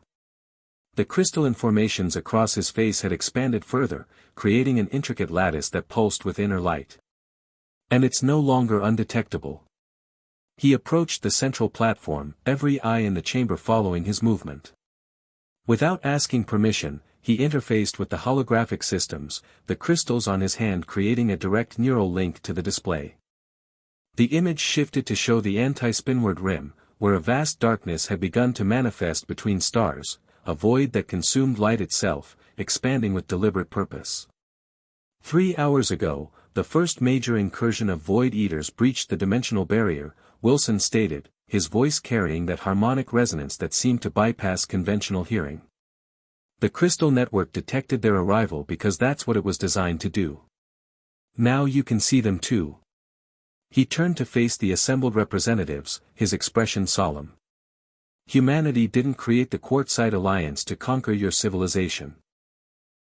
The crystalline formations across his face had expanded further, creating an intricate lattice that pulsed with inner light. And it's no longer undetectable. He approached the central platform, every eye in the chamber following his movement. Without asking permission, he interfaced with the holographic systems, the crystals on his hand creating a direct neural link to the display. The image shifted to show the anti-spinward rim, where a vast darkness had begun to manifest between stars, a void that consumed light itself, expanding with deliberate purpose. 3 hours ago, the first major incursion of Void Eaters breached the dimensional barrier, Wilson stated, his voice carrying that harmonic resonance that seemed to bypass conventional hearing. The Crystal Network detected their arrival because that's what it was designed to do. Now you can see them too. He turned to face the assembled representatives, his expression solemn. Humanity didn't create the Quartzite Alliance to conquer your civilization.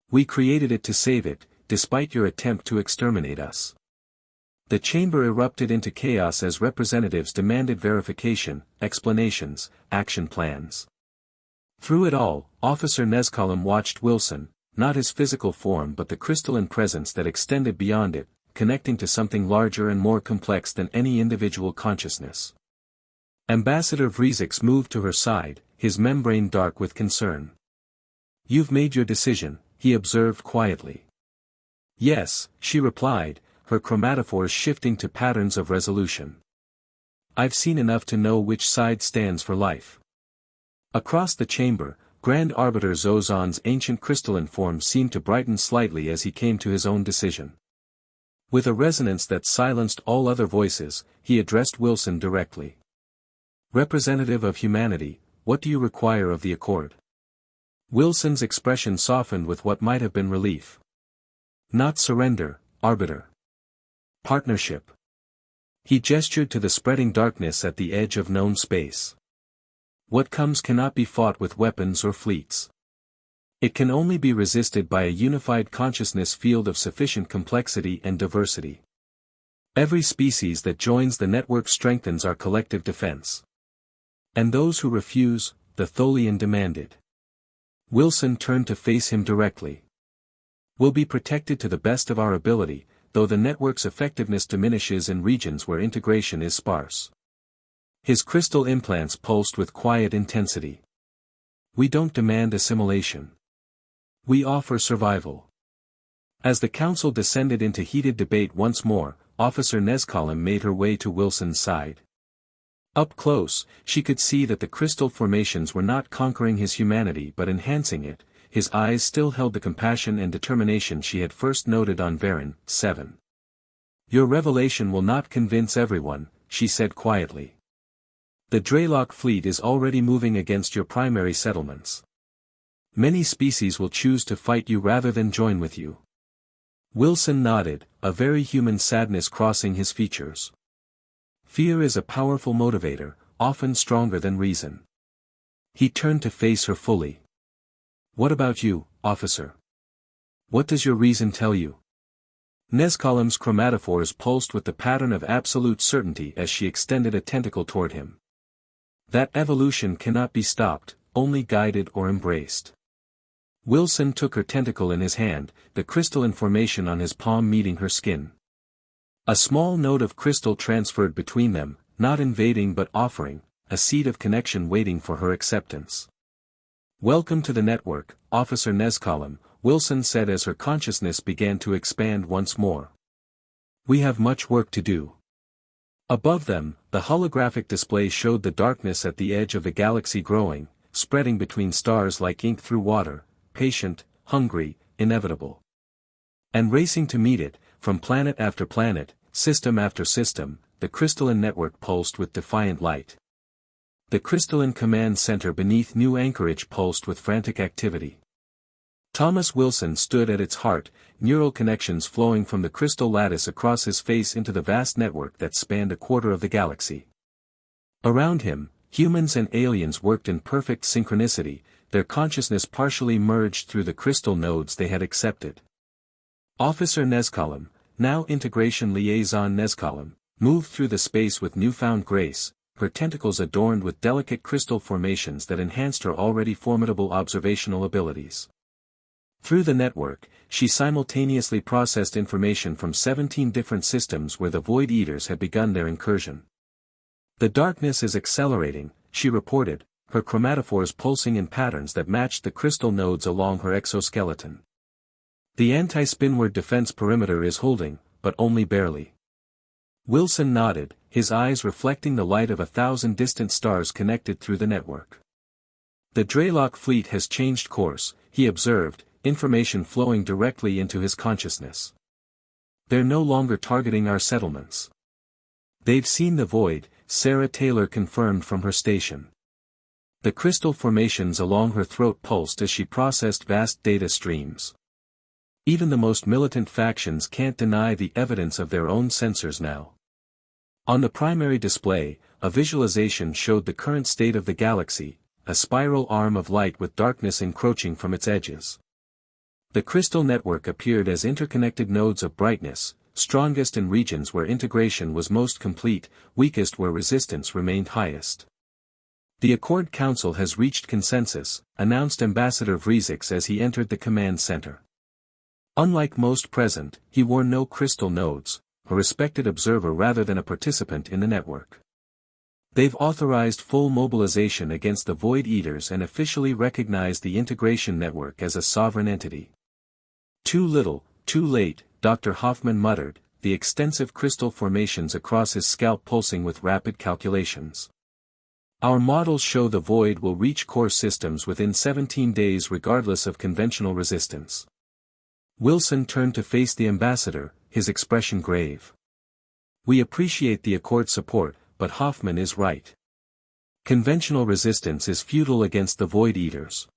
We created it to save it, despite your attempt to exterminate us. The chamber erupted into chaos as representatives demanded verification, explanations, action plans. Through it all, Officer Nezkalim watched Wilson, not his physical form but the crystalline presence that extended beyond it, connecting to something larger and more complex than any individual consciousness. Ambassador Vrizix moved to her side, his membrane dark with concern. You've made your decision, he observed quietly. Yes, she replied, her chromatophores shifting to patterns of resolution. I've seen enough to know which side stands for life. Across the chamber, Grand Arbiter Zozan's ancient crystalline form seemed to brighten slightly as he came to his own decision. With a resonance that silenced all other voices, he addressed Wilson directly. Representative of humanity, what do you require of the Accord? Wilson's expression softened with what might have been relief. Not surrender, Arbiter. Partnership. He gestured to the spreading darkness at the edge of known space. What comes cannot be fought with weapons or fleets. It can only be resisted by a unified consciousness field of sufficient complexity and diversity. Every species that joins the network strengthens our collective defense. And those who refuse, the Tholian demanded. Wilson turned to face him directly. Will be protected to the best of our ability, though the network's effectiveness diminishes in regions where integration is sparse. His crystal implants pulsed with quiet intensity. We don't demand assimilation. We offer survival. As the council descended into heated debate once more, Officer Nescolum made her way to Wilson's side. Up close, she could see that the crystal formations were not conquering his humanity but enhancing it. His eyes still held the compassion and determination she had first noted on Varen 7. Your revelation will not convince everyone, she said quietly. The Draylock fleet is already moving against your primary settlements. Many species will choose to fight you rather than join with you. Wilson nodded, a very human sadness crossing his features. Fear is a powerful motivator, often stronger than reason. He turned to face her fully. What about you, officer? What does your reason tell you? Nescolum's chromatophores pulsed with the pattern of absolute certainty as she extended a tentacle toward him. That evolution cannot be stopped, only guided or embraced. Wilson took her tentacle in his hand, the crystalline formation on his palm meeting her skin. A small node of crystal transferred between them, not invading but offering, a seed of connection waiting for her acceptance. Welcome to the network, Officer Nescolum, Wilson said as her consciousness began to expand once more. We have much work to do. Above them, the holographic display showed the darkness at the edge of the galaxy growing, spreading between stars like ink through water, patient, hungry, inevitable. And racing to meet it, from planet after planet, system after system, the crystalline network pulsed with defiant light. The crystalline command center beneath New Anchorage pulsed with frantic activity. Thomas Wilson stood at its heart, neural connections flowing from the crystal lattice across his face into the vast network that spanned a quarter of the galaxy. Around him, humans and aliens worked in perfect synchronicity, their consciousness partially merged through the crystal nodes they had accepted. Officer Nescolum, now Integration Liaison Nescolum, moved through the space with newfound grace, her tentacles adorned with delicate crystal formations that enhanced her already formidable observational abilities. Through the network, she simultaneously processed information from 17 different systems where the Void Eaters had begun their incursion. The darkness is accelerating, she reported, her chromatophores pulsing in patterns that matched the crystal nodes along her exoskeleton. The anti-spinward defense perimeter is holding, but only barely. Wilson nodded, his eyes reflecting the light of 1,000 distant stars connected through the network. The Draylock fleet has changed course, he observed, information flowing directly into his consciousness. They're no longer targeting our settlements. They've seen the void, Sarah Taylor confirmed from her station. The crystal formations along her throat pulsed as she processed vast data streams. Even the most militant factions can't deny the evidence of their own sensors now. On the primary display, a visualization showed the current state of the galaxy, a spiral arm of light with darkness encroaching from its edges. The crystal network appeared as interconnected nodes of brightness, strongest in regions where integration was most complete, weakest where resistance remained highest. The Accord Council has reached consensus, announced Ambassador Vrizix as he entered the command center. Unlike most present, he wore no crystal nodes, a respected observer rather than a participant in the network. They've authorized full mobilization against the Void Eaters and officially recognized the integration network as a sovereign entity. Too little, too late, Dr. Hoffman muttered, the extensive crystal formations across his scalp pulsing with rapid calculations. Our models show the Void will reach core systems within 17 days regardless of conventional resistance. Wilson turned to face the ambassador, his expression grave. We appreciate the Accord's support, but Hoffman is right. Conventional resistance is futile against the Void Eaters.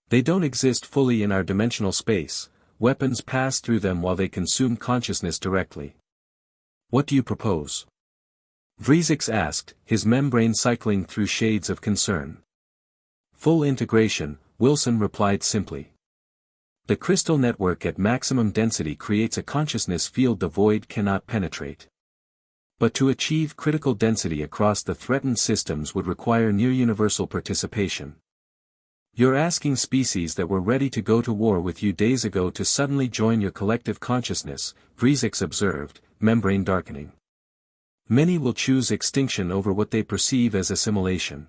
They don't exist fully in our dimensional space, weapons pass through them while they consume consciousness directly. What do you propose? Vrizix asked, his membrane cycling through shades of concern. Full integration, Wilson replied simply. The crystal network at maximum density creates a consciousness field the void cannot penetrate. But to achieve critical density across the threatened systems would require near-universal participation. You're asking species that were ready to go to war with you days ago to suddenly join your collective consciousness, Vrizix observed, membrane darkening. Many will choose extinction over what they perceive as assimilation.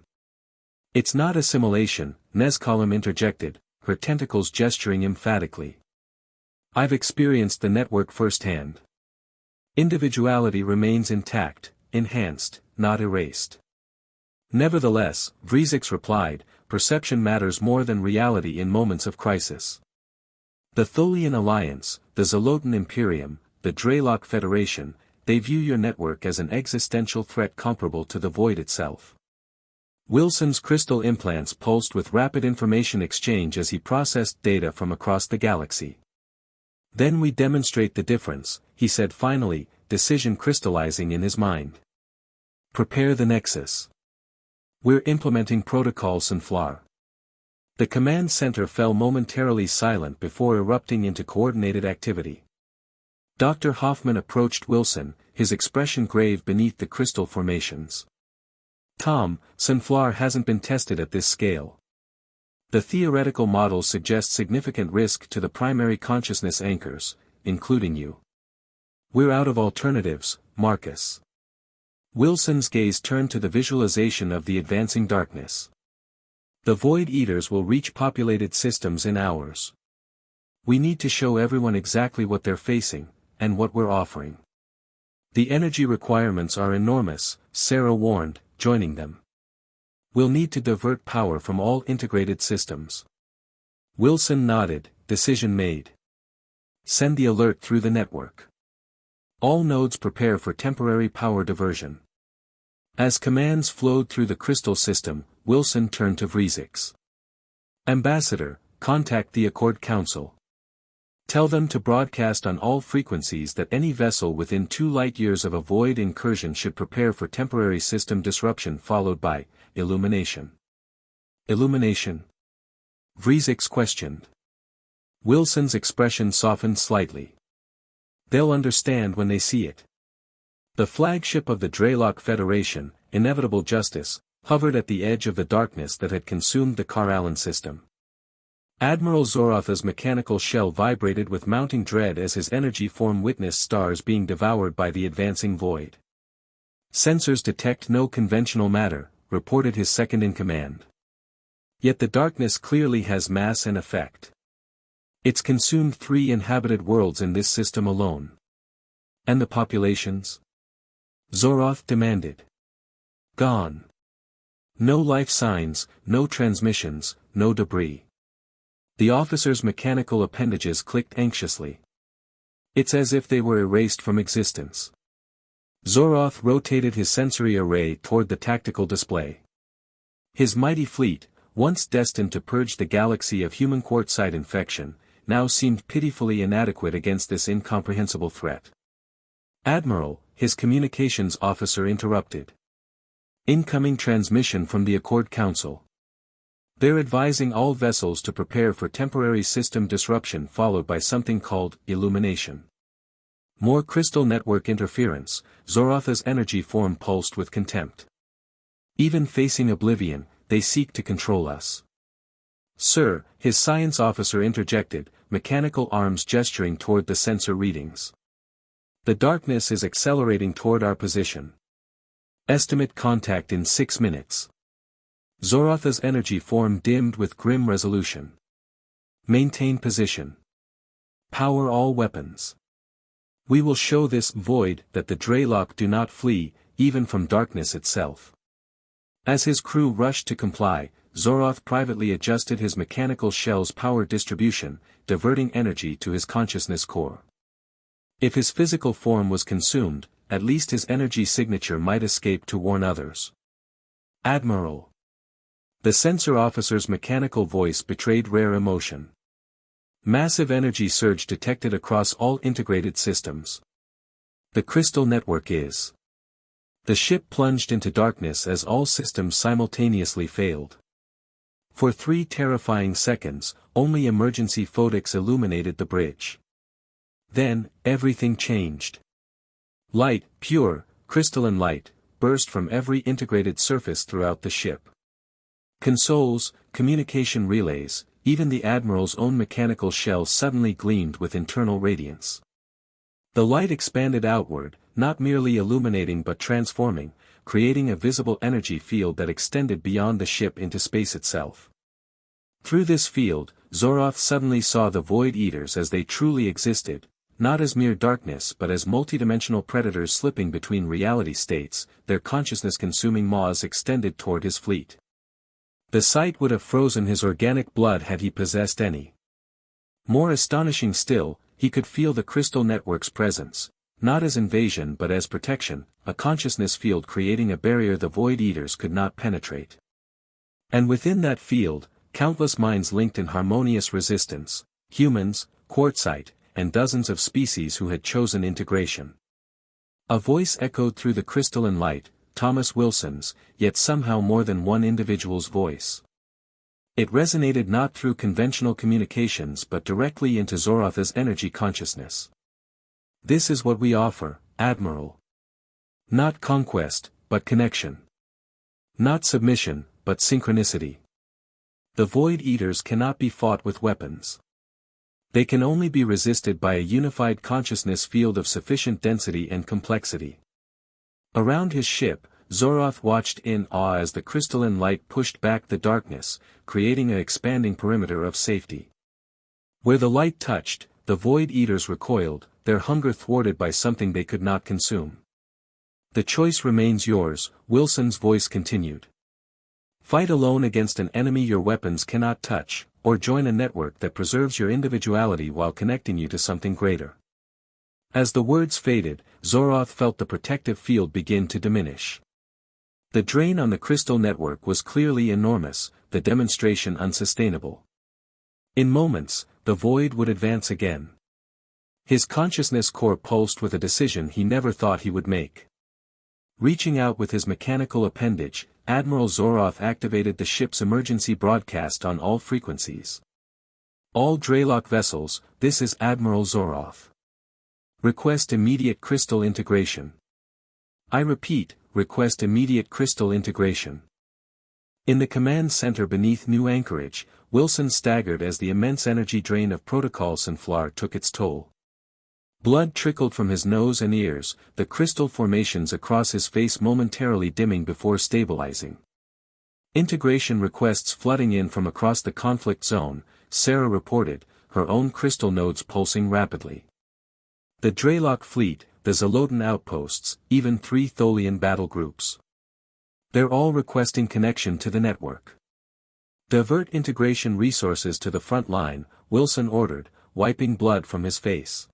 It's not assimilation, Nezkalem interjected, her tentacles gesturing emphatically. I've experienced the network firsthand. Individuality remains intact, enhanced, not erased. Nevertheless, Vrizix replied, perception matters more than reality in moments of crisis. The Tholian Alliance, the Zolotan Imperium, the Drelok Federation, they view your network as an existential threat comparable to the void itself. Wilson's crystal implants pulsed with rapid information exchange as he processed data from across the galaxy. Then we demonstrate the difference, he said finally, decision crystallizing in his mind. Prepare the Nexus. We're implementing Protocol Sunflar. The command center fell momentarily silent before erupting into coordinated activity. Dr. Hoffman approached Wilson, his expression grave beneath the crystal formations. Tom, Sunflar hasn't been tested at this scale. The theoretical models suggest significant risk to the primary consciousness anchors, including you. We're out of alternatives, Marcus. Wilson's gaze turned to the visualization of the advancing darkness. The Void Eaters will reach populated systems in hours. We need to show everyone exactly what they're facing, and what we're offering. The energy requirements are enormous, Sarah warned, joining them. We'll need to divert power from all integrated systems. Wilson nodded, decision made. Send the alert through the network. All nodes prepare for temporary power diversion. As commands flowed through the crystal system, Wilson turned to Vrizix. Ambassador, contact the Accord Council. Tell them to broadcast on all frequencies that any vessel within 2 light-years of a void incursion should prepare for temporary system disruption followed by illumination. Illumination? Vrizix questioned. Wilson's expression softened slightly. They'll understand when they see it. The flagship of the Drelok Federation, Inevitable Justice, hovered at the edge of the darkness that had consumed the Karalan system. Admiral Zorotha's mechanical shell vibrated with mounting dread as his energy form witnessed stars being devoured by the advancing void. Sensors detect no conventional matter, reported his second-in-command. Yet the darkness clearly has mass and effect. It's consumed 3 inhabited worlds in this system alone. And the populations? Zoroth demanded. Gone. No life signs, no transmissions, no debris. The officer's mechanical appendages clicked anxiously. It's as if they were erased from existence. Zoroth rotated his sensory array toward the tactical display. His mighty fleet, once destined to purge the galaxy of human quartzite infection, now seemed pitifully inadequate against this incomprehensible threat. Admiral, his communications officer interrupted. Incoming transmission from the Accord Council. They're advising all vessels to prepare for temporary system disruption followed by something called illumination. More crystal network interference, Zorotha's energy form pulsed with contempt. Even facing oblivion, they seek to control us. Sir, his science officer interjected, mechanical arms gesturing toward the sensor readings. The darkness is accelerating toward our position. Estimate contact in 6 minutes. Zorotha's energy form dimmed with grim resolution. Maintain position. Power all weapons. We will show this void that the Drelok do not flee, even from darkness itself. As his crew rushed to comply, Zoroth privately adjusted his mechanical shell's power distribution, diverting energy to his consciousness core. If his physical form was consumed, at least his energy signature might escape to warn others. Admiral. The sensor officer's mechanical voice betrayed rare emotion. Massive energy surge detected across all integrated systems. The crystal network is. The ship plunged into darkness as all systems simultaneously failed. For 3 terrifying seconds, only emergency photics illuminated the bridge. Then, everything changed. Light, pure, crystalline light, burst from every integrated surface throughout the ship. Consoles, communication relays, even the Admiral's own mechanical shell suddenly gleamed with internal radiance. The light expanded outward, not merely illuminating but transforming, creating a visible energy field that extended beyond the ship into space itself. Through this field, Zoroth suddenly saw the Void Eaters as they truly existed, not as mere darkness but as multidimensional predators slipping between reality states, their consciousness-consuming maws extended toward his fleet. The sight would have frozen his organic blood had he possessed any. More astonishing still, he could feel the crystal network's presence, not as invasion but as protection, a consciousness field creating a barrier the Void Eaters could not penetrate. And within that field, countless minds linked in harmonious resistance, humans, Quartzite, and dozens of species who had chosen integration. A voice echoed through the crystalline light, Thomas Wilson's, yet somehow more than one individual's voice. It resonated not through conventional communications but directly into Zoroth's energy consciousness. This is what we offer, Admiral. Not conquest, but connection. Not submission, but synchronicity. The Void Eaters cannot be fought with weapons. They can only be resisted by a unified consciousness field of sufficient density and complexity. Around his ship, Zoroth watched in awe as the crystalline light pushed back the darkness, creating an expanding perimeter of safety. Where the light touched, the Void Eaters recoiled, their hunger thwarted by something they could not consume. The choice remains yours, Wilson's voice continued. Fight alone against an enemy your weapons cannot touch, or join a network that preserves your individuality while connecting you to something greater. As the words faded, Zoroth felt the protective field begin to diminish. The drain on the crystal network was clearly enormous, the demonstration unsustainable. In moments, the void would advance again. His consciousness core pulsed with a decision he never thought he would make. Reaching out with his mechanical appendage, Admiral Zoroth activated the ship's emergency broadcast on all frequencies. All Draylock vessels, this is Admiral Zoroth. Request immediate crystal integration. I repeat, request immediate crystal integration. In the command center beneath New Anchorage, Wilson staggered as the immense energy drain of Protocol Sunflower took its toll. Blood trickled from his nose and ears, the crystal formations across his face momentarily dimming before stabilizing. Integration requests flooding in from across the conflict zone, Sarah reported, her own crystal nodes pulsing rapidly. The Draylock fleet, the Zolotan outposts, even 3 Tholian battle groups. They're all requesting connection to the network. Divert integration resources to the front line, Wilson ordered, wiping blood from his face.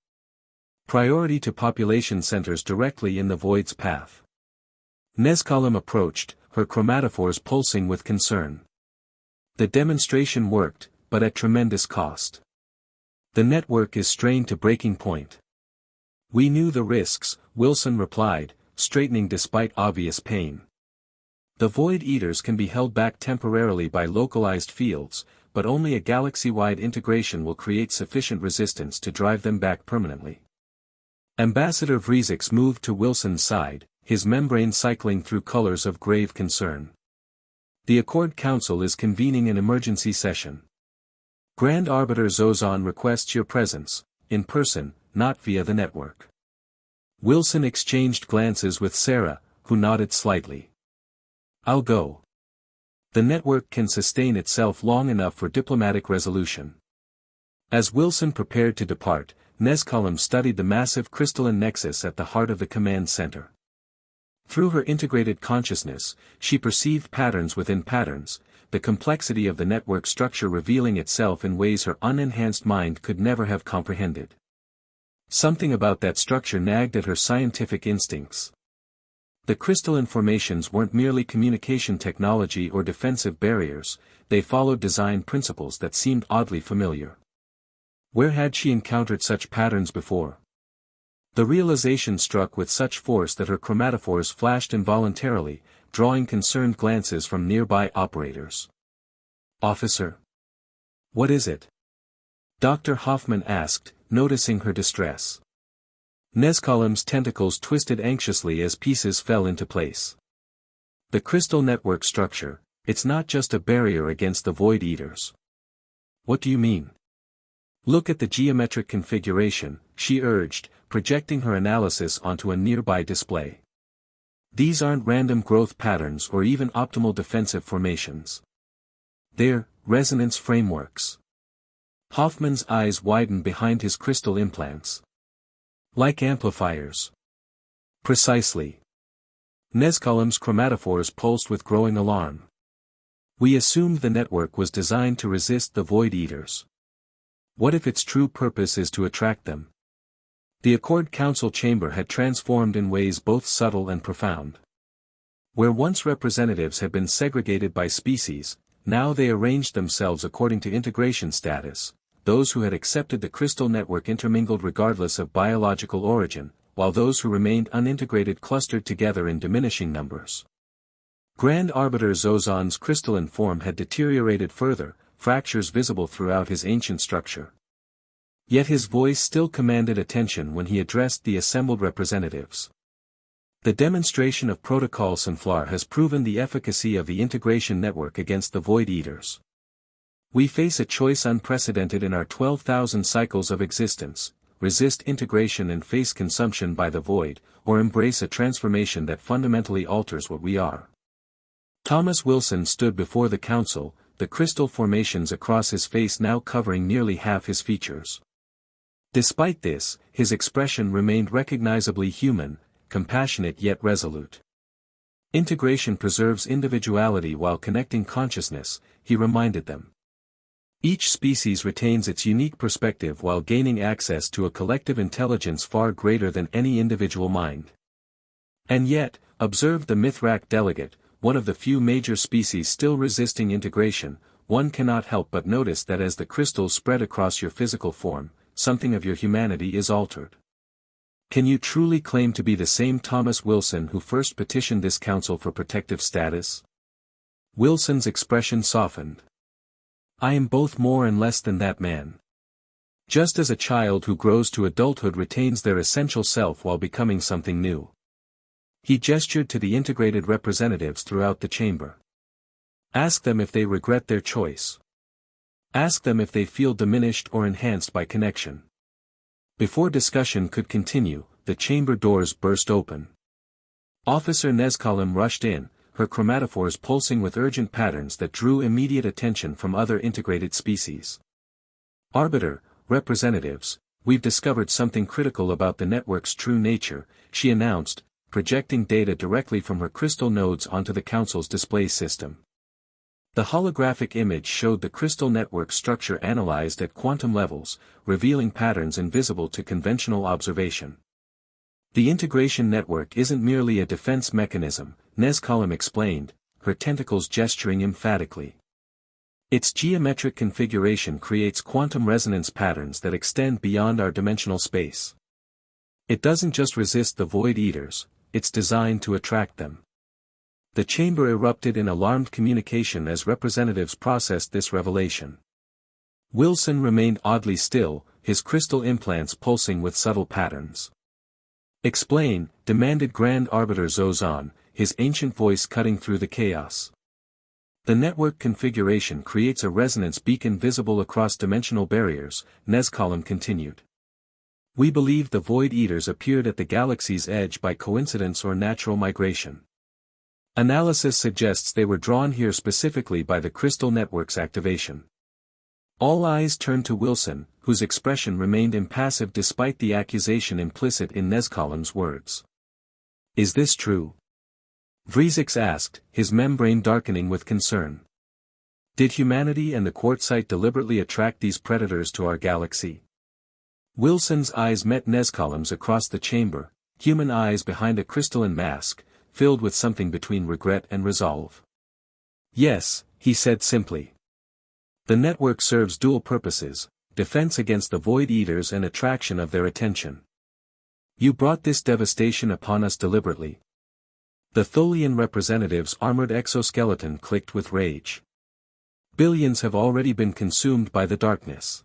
Priority to population centers directly in the Void's path. Nescalim approached, her chromatophores pulsing with concern. The demonstration worked, but at tremendous cost. The network is strained to breaking point. We knew the risks, Wilson replied, straightening despite obvious pain. The Void Eaters can be held back temporarily by localized fields, but only a galaxy-wide integration will create sufficient resistance to drive them back permanently. Ambassador Vrizix moved to Wilson's side, his membrane cycling through colors of grave concern. The Accord Council is convening an emergency session. Grand Arbiter Zozan requests your presence, in person, not via the network. Wilson exchanged glances with Sarah, who nodded slightly. I'll go. The network can sustain itself long enough for diplomatic resolution. As Wilson prepared to depart, Nescalim studied the massive crystalline nexus at the heart of the command center. Through her integrated consciousness, she perceived patterns within patterns, the complexity of the network structure revealing itself in ways her unenhanced mind could never have comprehended. Something about that structure nagged at her scientific instincts. The crystalline formations weren't merely communication technology or defensive barriers, they followed design principles that seemed oddly familiar. Where had she encountered such patterns before? The realization struck with such force that her chromatophores flashed involuntarily, drawing concerned glances from nearby operators. Officer? What is it? Dr. Hoffman asked, noticing her distress. Nezkalem's tentacles twisted anxiously as pieces fell into place. The crystal network structure, it's not just a barrier against the Void Eaters. What do you mean? Look at the geometric configuration, she urged, projecting her analysis onto a nearby display. These aren't random growth patterns or even optimal defensive formations. They're resonance frameworks. Hoffman's eyes widened behind his crystal implants. Like amplifiers. Precisely. Nezkalem's chromatophores pulsed with growing alarm. We assumed the network was designed to resist the Void Eaters. What if its true purpose is to attract them? The Accord Council chamber had transformed in ways both subtle and profound. Where once representatives had been segregated by species, now they arranged themselves according to integration status. Those who had accepted the crystal network intermingled regardless of biological origin, while those who remained unintegrated clustered together in diminishing numbers. Grand Arbiter Zozan's crystalline form had deteriorated further, fractures visible throughout his ancient structure. Yet his voice still commanded attention when he addressed the assembled representatives. The demonstration of Protocol Sunflar has proven the efficacy of the integration network against the Void Eaters. We face a choice unprecedented in our 12,000 cycles of existence: resist integration and face consumption by the Void, or embrace a transformation that fundamentally alters what we are. Thomas Wilson stood before the council, the crystal formations across his face now covering nearly half his features. Despite this, his expression remained recognizably human, compassionate yet resolute. Integration preserves individuality while connecting consciousness, he reminded them. Each species retains its unique perspective while gaining access to a collective intelligence far greater than any individual mind. And yet, observed the Mithrak delegate, one of the few major species still resisting integration, one cannot help but notice that as the crystals spread across your physical form, something of your humanity is altered. Can you truly claim to be the same Thomas Wilson who first petitioned this council for protective status? Wilson's expression softened. I am both more and less than that man. Just as a child who grows to adulthood retains their essential self while becoming something new. He gestured to the integrated representatives throughout the chamber. Ask them if they regret their choice. Ask them if they feel diminished or enhanced by connection. Before discussion could continue, the chamber doors burst open. Officer Nezkalem rushed in, her chromatophores pulsing with urgent patterns that drew immediate attention from other integrated species. Arbiter, representatives, we've discovered something critical about the network's true nature, she announced, projecting data directly from her crystal nodes onto the Council's display system. The holographic image showed the crystal network structure analyzed at quantum levels, revealing patterns invisible to conventional observation. The integration network isn't merely a defense mechanism, Nezkalem explained, her tentacles gesturing emphatically. Its geometric configuration creates quantum resonance patterns that extend beyond our dimensional space. It doesn't just resist the Void Eaters, it's designed to attract them. The chamber erupted in alarmed communication as representatives processed this revelation. Wilson remained oddly still, his crystal implants pulsing with subtle patterns. Explain, demanded Grand Arbiter Zozan, his ancient voice cutting through the chaos. The network configuration creates a resonance beacon visible across dimensional barriers, Nezkalem continued. We believe the Void Eaters appeared at the galaxy's edge by coincidence or natural migration. Analysis suggests they were drawn here specifically by the crystal network's activation. All eyes turned to Wilson, whose expression remained impassive despite the accusation implicit in Nezkalem's words. Is this true? Vrizix asked, his membrane darkening with concern. Did humanity and the Quartzite deliberately attract these predators to our galaxy? Wilson's eyes met Nezkalem's across the chamber, human eyes behind a crystalline mask, filled with something between regret and resolve. Yes, he said simply. The network serves dual purposes, defense against the Void Eaters and attraction of their attention. You brought this devastation upon us deliberately. The Tholian representative's armored exoskeleton clicked with rage. Billions have already been consumed by the darkness.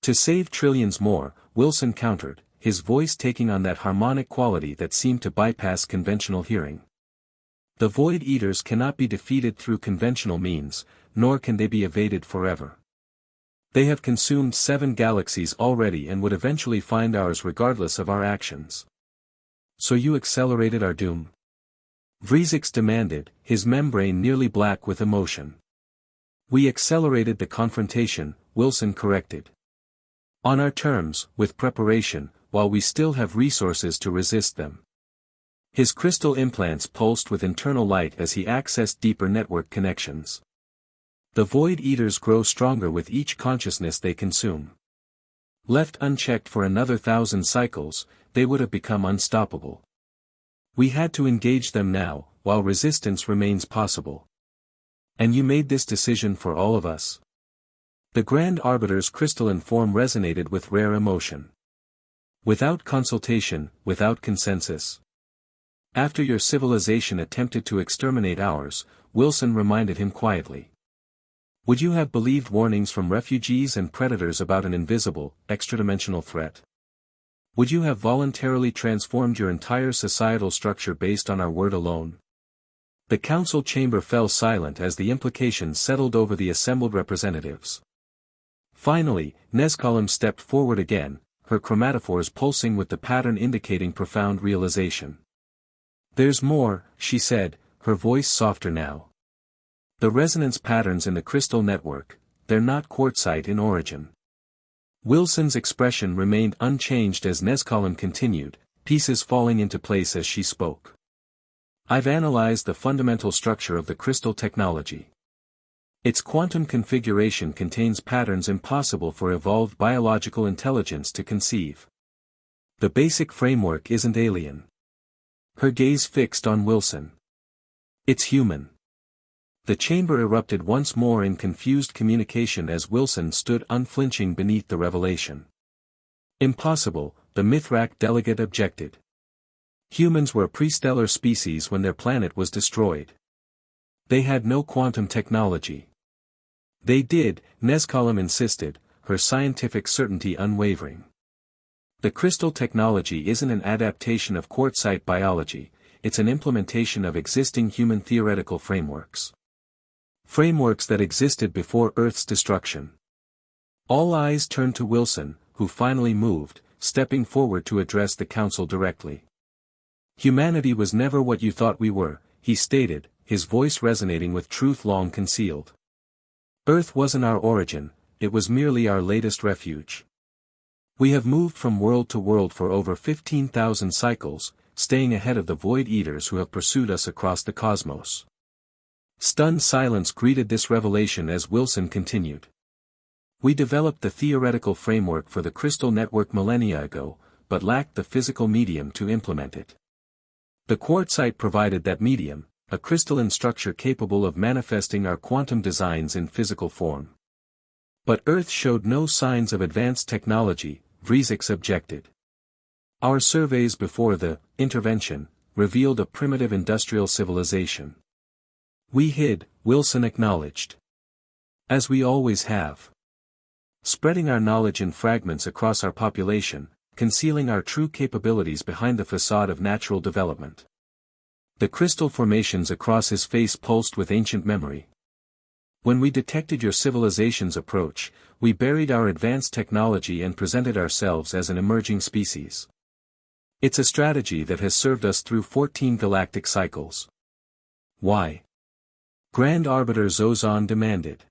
To save trillions more, Wilson countered, his voice taking on that harmonic quality that seemed to bypass conventional hearing. The Void Eaters cannot be defeated through conventional means, nor can they be evaded forever. They have consumed 7 galaxies already and would eventually find ours regardless of our actions. So you accelerated our doom? Vrizix demanded, his membrane nearly black with emotion. We accelerated the confrontation, Wilson corrected. On our terms, with preparation, while we still have resources to resist them. His crystal implants pulsed with internal light as he accessed deeper network connections. The Void Eaters grow stronger with each consciousness they consume. Left unchecked for another 1,000 cycles, they would have become unstoppable. We had to engage them now, while resistance remains possible. And you made this decision for all of us. The Grand Arbiter's crystalline form resonated with rare emotion. Without consultation, without consensus. After your civilization attempted to exterminate ours, Wilson reminded him quietly. Would you have believed warnings from refugees and predators about an invisible, extradimensional threat? Would you have voluntarily transformed your entire societal structure based on our word alone? The council chamber fell silent as the implications settled over the assembled representatives. Finally, Nezkalim stepped forward again, her chromatophores pulsing with the pattern indicating profound realization. There's more, she said, her voice softer now. The resonance patterns in the crystal network, they're not quartzite in origin. Wilson's expression remained unchanged as Nezkalim continued, pieces falling into place as she spoke. I've analyzed the fundamental structure of the crystal technology. Its quantum configuration contains patterns impossible for evolved biological intelligence to conceive. The basic framework isn't alien. Her gaze fixed on Wilson. It's human. The chamber erupted once more in confused communication as Wilson stood unflinching beneath the revelation. Impossible, the Mithrak delegate objected. Humans were a prestellar species when their planet was destroyed. They had no quantum technology. They did, Nezkalim insisted, her scientific certainty unwavering. The crystal technology isn't an adaptation of quartzite biology, it's an implementation of existing human theoretical frameworks. Frameworks that existed before Earth's destruction. All eyes turned to Wilson, who finally moved, stepping forward to address the council directly. Humanity was never what you thought we were, he stated, his voice resonating with truth long concealed. Earth wasn't our origin, it was merely our latest refuge. We have moved from world to world for over 15,000 cycles, staying ahead of the Void Eaters who have pursued us across the cosmos. Stunned silence greeted this revelation as Wilson continued. We developed the theoretical framework for the crystal network millennia ago, but lacked the physical medium to implement it. The quartzite provided that medium, a crystalline structure capable of manifesting our quantum designs in physical form. But Earth showed no signs of advanced technology, Vrizix objected. Our surveys before the intervention revealed a primitive industrial civilization. We hid, Wilson acknowledged. As we always have. Spreading our knowledge in fragments across our population, concealing our true capabilities behind the facade of natural development. The crystal formations across his face pulsed with ancient memory. When we detected your civilization's approach, we buried our advanced technology and presented ourselves as an emerging species. It's a strategy that has served us through 14 galactic cycles. Why? Grand Arbiter Zozan demanded.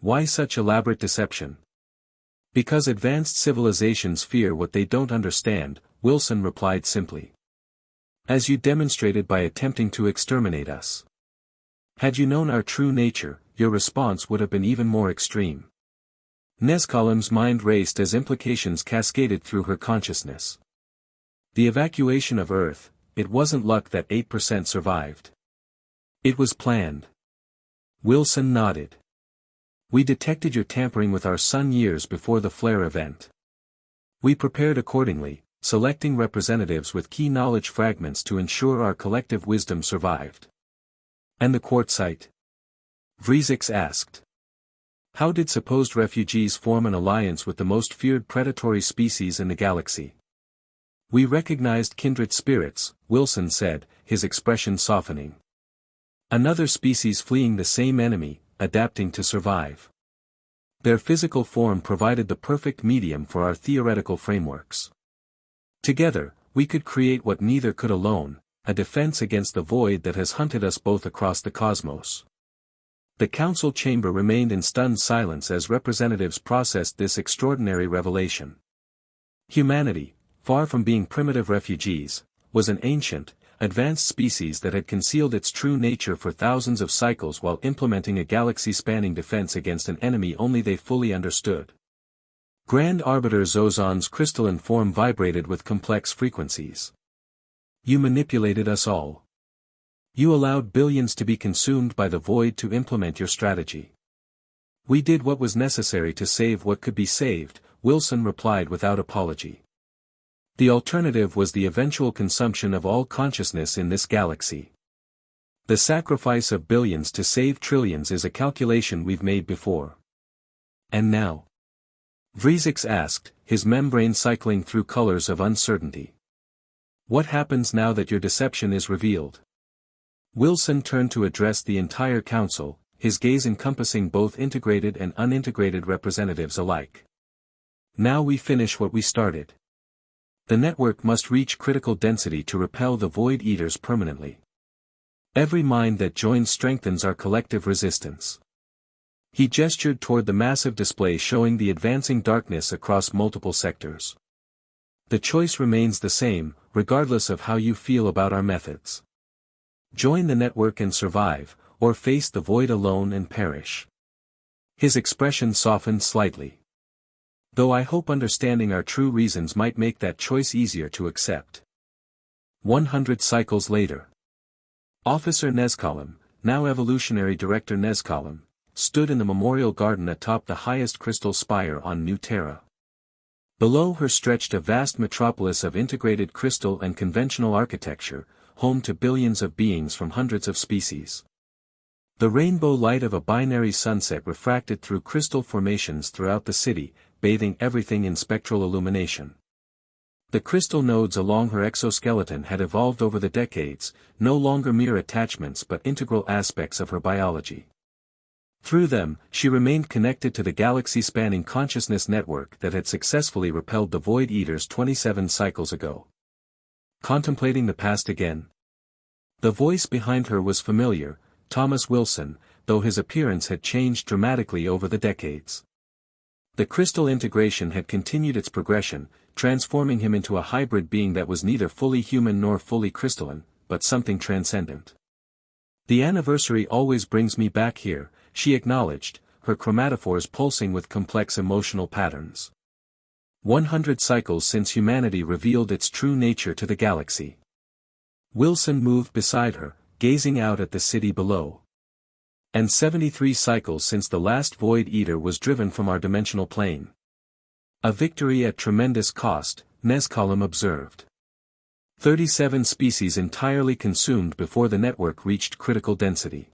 Why such elaborate deception? Because advanced civilizations fear what they don't understand, Wilson replied simply. As you demonstrated by attempting to exterminate us. Had you known our true nature, your response would have been even more extreme. Nezkalim's mind raced as implications cascaded through her consciousness. The evacuation of Earth, it wasn't luck that 8% survived. It was planned. Wilson nodded. We detected your tampering with our sun years before the flare event. We prepared accordingly, selecting representatives with key knowledge fragments to ensure our collective wisdom survived. And the quartzite? Vrizix asked. How did supposed refugees form an alliance with the most feared predatory species in the galaxy? We recognized kindred spirits, Wilson said, his expression softening. Another species fleeing the same enemy, adapting to survive. Their physical form provided the perfect medium for our theoretical frameworks. Together, we could create what neither could alone, a defense against the void that has hunted us both across the cosmos. The council chamber remained in stunned silence as representatives processed this extraordinary revelation. Humanity, far from being primitive refugees, was an ancient, advanced species that had concealed its true nature for thousands of cycles while implementing a galaxy-spanning defense against an enemy only they fully understood. Grand Arbiter Zozan's crystalline form vibrated with complex frequencies. You manipulated us all. You allowed billions to be consumed by the void to implement your strategy. We did what was necessary to save what could be saved, Wilson replied without apology. The alternative was the eventual consumption of all consciousness in this galaxy. The sacrifice of billions to save trillions is a calculation we've made before. And now? Vrizix asked, his membrane cycling through colors of uncertainty. What happens now that your deception is revealed? Wilson turned to address the entire council, his gaze encompassing both integrated and unintegrated representatives alike. Now we finish what we started. The network must reach critical density to repel the Void Eaters permanently. Every mind that joins strengthens our collective resistance. He gestured toward the massive display showing the advancing darkness across multiple sectors. The choice remains the same, regardless of how you feel about our methods. Join the network and survive, or face the void alone and perish. His expression softened slightly. Though I hope understanding our true reasons might make that choice easier to accept. 100 cycles later. Officer Nezcolum, now Evolutionary Director Nezcolum, stood in the memorial garden atop the highest crystal spire on New Terra. Below her stretched a vast metropolis of integrated crystal and conventional architecture, home to billions of beings from hundreds of species. The rainbow light of a binary sunset refracted through crystal formations throughout the city, bathing everything in spectral illumination. The crystal nodes along her exoskeleton had evolved over the decades, no longer mere attachments but integral aspects of her biology. Through them, she remained connected to the galaxy-spanning consciousness network that had successfully repelled the Void Eaters 27 cycles ago. Contemplating the past again? The voice behind her was familiar, Thomas Wilson, though his appearance had changed dramatically over the decades. The crystal integration had continued its progression, transforming him into a hybrid being that was neither fully human nor fully crystalline, but something transcendent. The anniversary always brings me back here, she acknowledged, her chromatophores pulsing with complex emotional patterns. 100 cycles since humanity revealed its true nature to the galaxy. Wilson moved beside her, gazing out at the city below. And 73 cycles since the last Void Eater was driven from our dimensional plane. A victory at tremendous cost, Nezcolum observed. 37 species entirely consumed before the network reached critical density.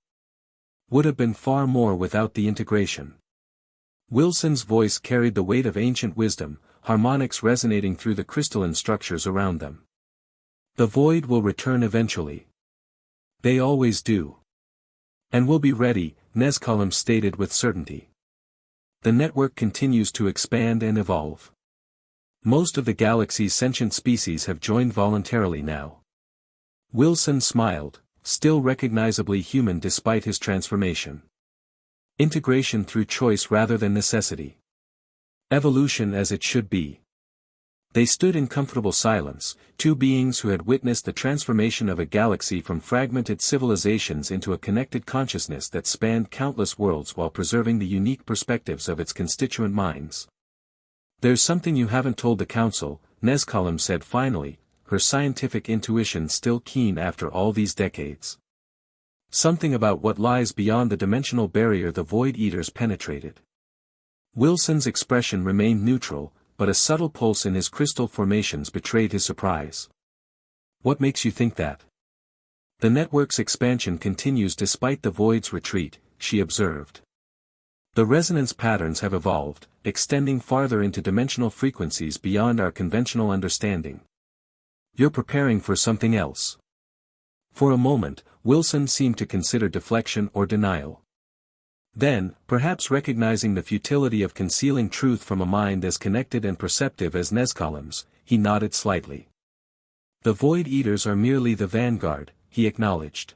Would have been far more without the integration. Wilson's voice carried the weight of ancient wisdom, harmonics resonating through the crystalline structures around them. The void will return eventually. They always do. And we'll be ready, Nezcolum stated with certainty. The network continues to expand and evolve. Most of the galaxy's sentient species have joined voluntarily now. Wilson smiled, still recognizably human despite his transformation. Integration through choice rather than necessity. Evolution as it should be. They stood in comfortable silence, two beings who had witnessed the transformation of a galaxy from fragmented civilizations into a connected consciousness that spanned countless worlds while preserving the unique perspectives of its constituent minds. There's something you haven't told the council, Nezcolum said finally, her scientific intuition still keen after all these decades. Something about what lies beyond the dimensional barrier the Void Eaters penetrated. Wilson's expression remained neutral, but a subtle pulse in his crystal formations betrayed his surprise. What makes you think that? The network's expansion continues despite the Void's retreat, she observed. The resonance patterns have evolved, extending farther into dimensional frequencies beyond our conventional understanding. You're preparing for something else. For a moment, Wilson seemed to consider deflection or denial. Then, perhaps recognizing the futility of concealing truth from a mind as connected and perceptive as Nezkalim's, he nodded slightly. The Void Eaters are merely the vanguard, he acknowledged.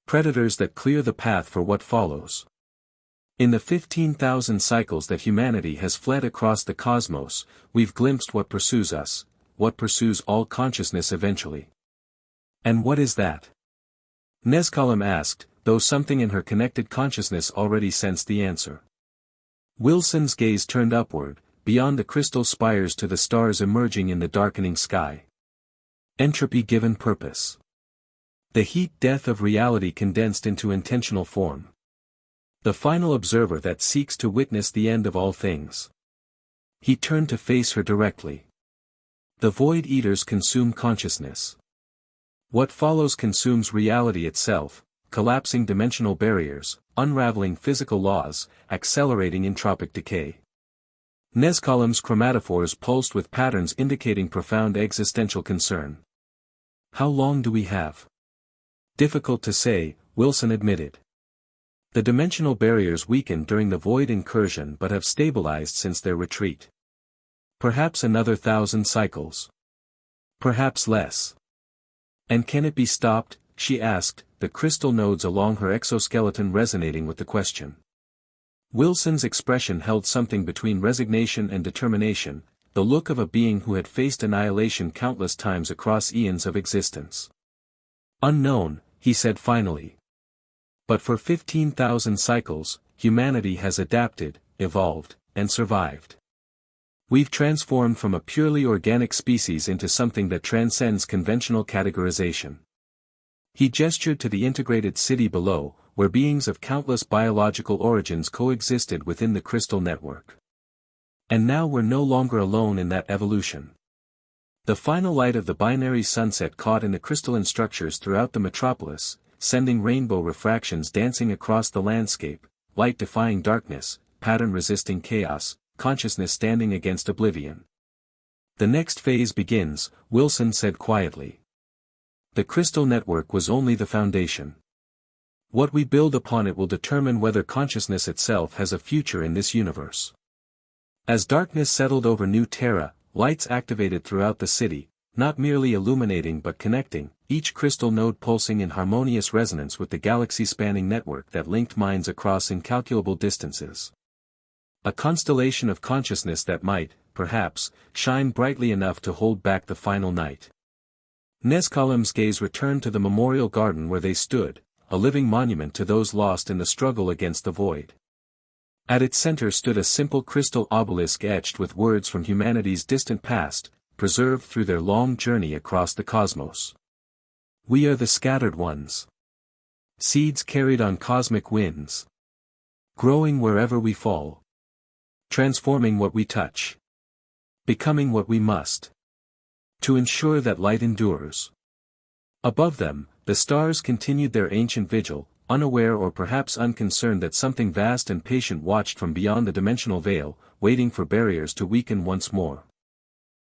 Predators that clear the path for what follows. In the 15,000 cycles that humanity has fled across the cosmos, we've glimpsed what pursues us, what pursues all consciousness eventually. And what is that? Nezkalim asked, though something in her connected consciousness already sensed the answer. Wilson's gaze turned upward, beyond the crystal spires to the stars emerging in the darkening sky. Entropy given purpose. The heat-death of reality condensed into intentional form. The final observer that seeks to witness the end of all things. He turned to face her directly. The Void Eaters consume consciousness. What follows consumes reality itself, collapsing dimensional barriers, unraveling physical laws, accelerating entropic decay. Nezkalim's chromatophores pulsed with patterns indicating profound existential concern. How long do we have? Difficult to say, Wilson admitted. The dimensional barriers weakened during the Void incursion but have stabilized since their retreat. Perhaps another 1,000 cycles. Perhaps less. And can it be stopped, she asked, the crystal nodes along her exoskeleton resonating with the question. Wilson's expression held something between resignation and determination, the look of a being who had faced annihilation countless times across eons of existence. Unknown, he said finally. But for 15,000 cycles, humanity has adapted, evolved, and survived. We've transformed from a purely organic species into something that transcends conventional categorization. He gestured to the integrated city below, where beings of countless biological origins coexisted within the crystal network. And now we're no longer alone in that evolution. The final light of the binary sunset caught in the crystalline structures throughout the metropolis, sending rainbow refractions dancing across the landscape, light defying darkness, pattern resisting chaos, consciousness standing against oblivion. The next phase begins, Wilson said quietly. The crystal network was only the foundation. What we build upon it will determine whether consciousness itself has a future in this universe. As darkness settled over New Terra, lights activated throughout the city, not merely illuminating but connecting, each crystal node pulsing in harmonious resonance with the galaxy-spanning network that linked minds across incalculable distances. A constellation of consciousness that might, perhaps, shine brightly enough to hold back the final night. Nezkalim's gaze returned to the memorial garden where they stood, a living monument to those lost in the struggle against the void. At its center stood a simple crystal obelisk etched with words from humanity's distant past, preserved through their long journey across the cosmos. We are the scattered ones. Seeds carried on cosmic winds. Growing wherever we fall. Transforming what we touch. Becoming what we must. To ensure that light endures. Above them, the stars continued their ancient vigil, unaware or perhaps unconcerned that something vast and patient watched from beyond the dimensional veil, waiting for barriers to weaken once more.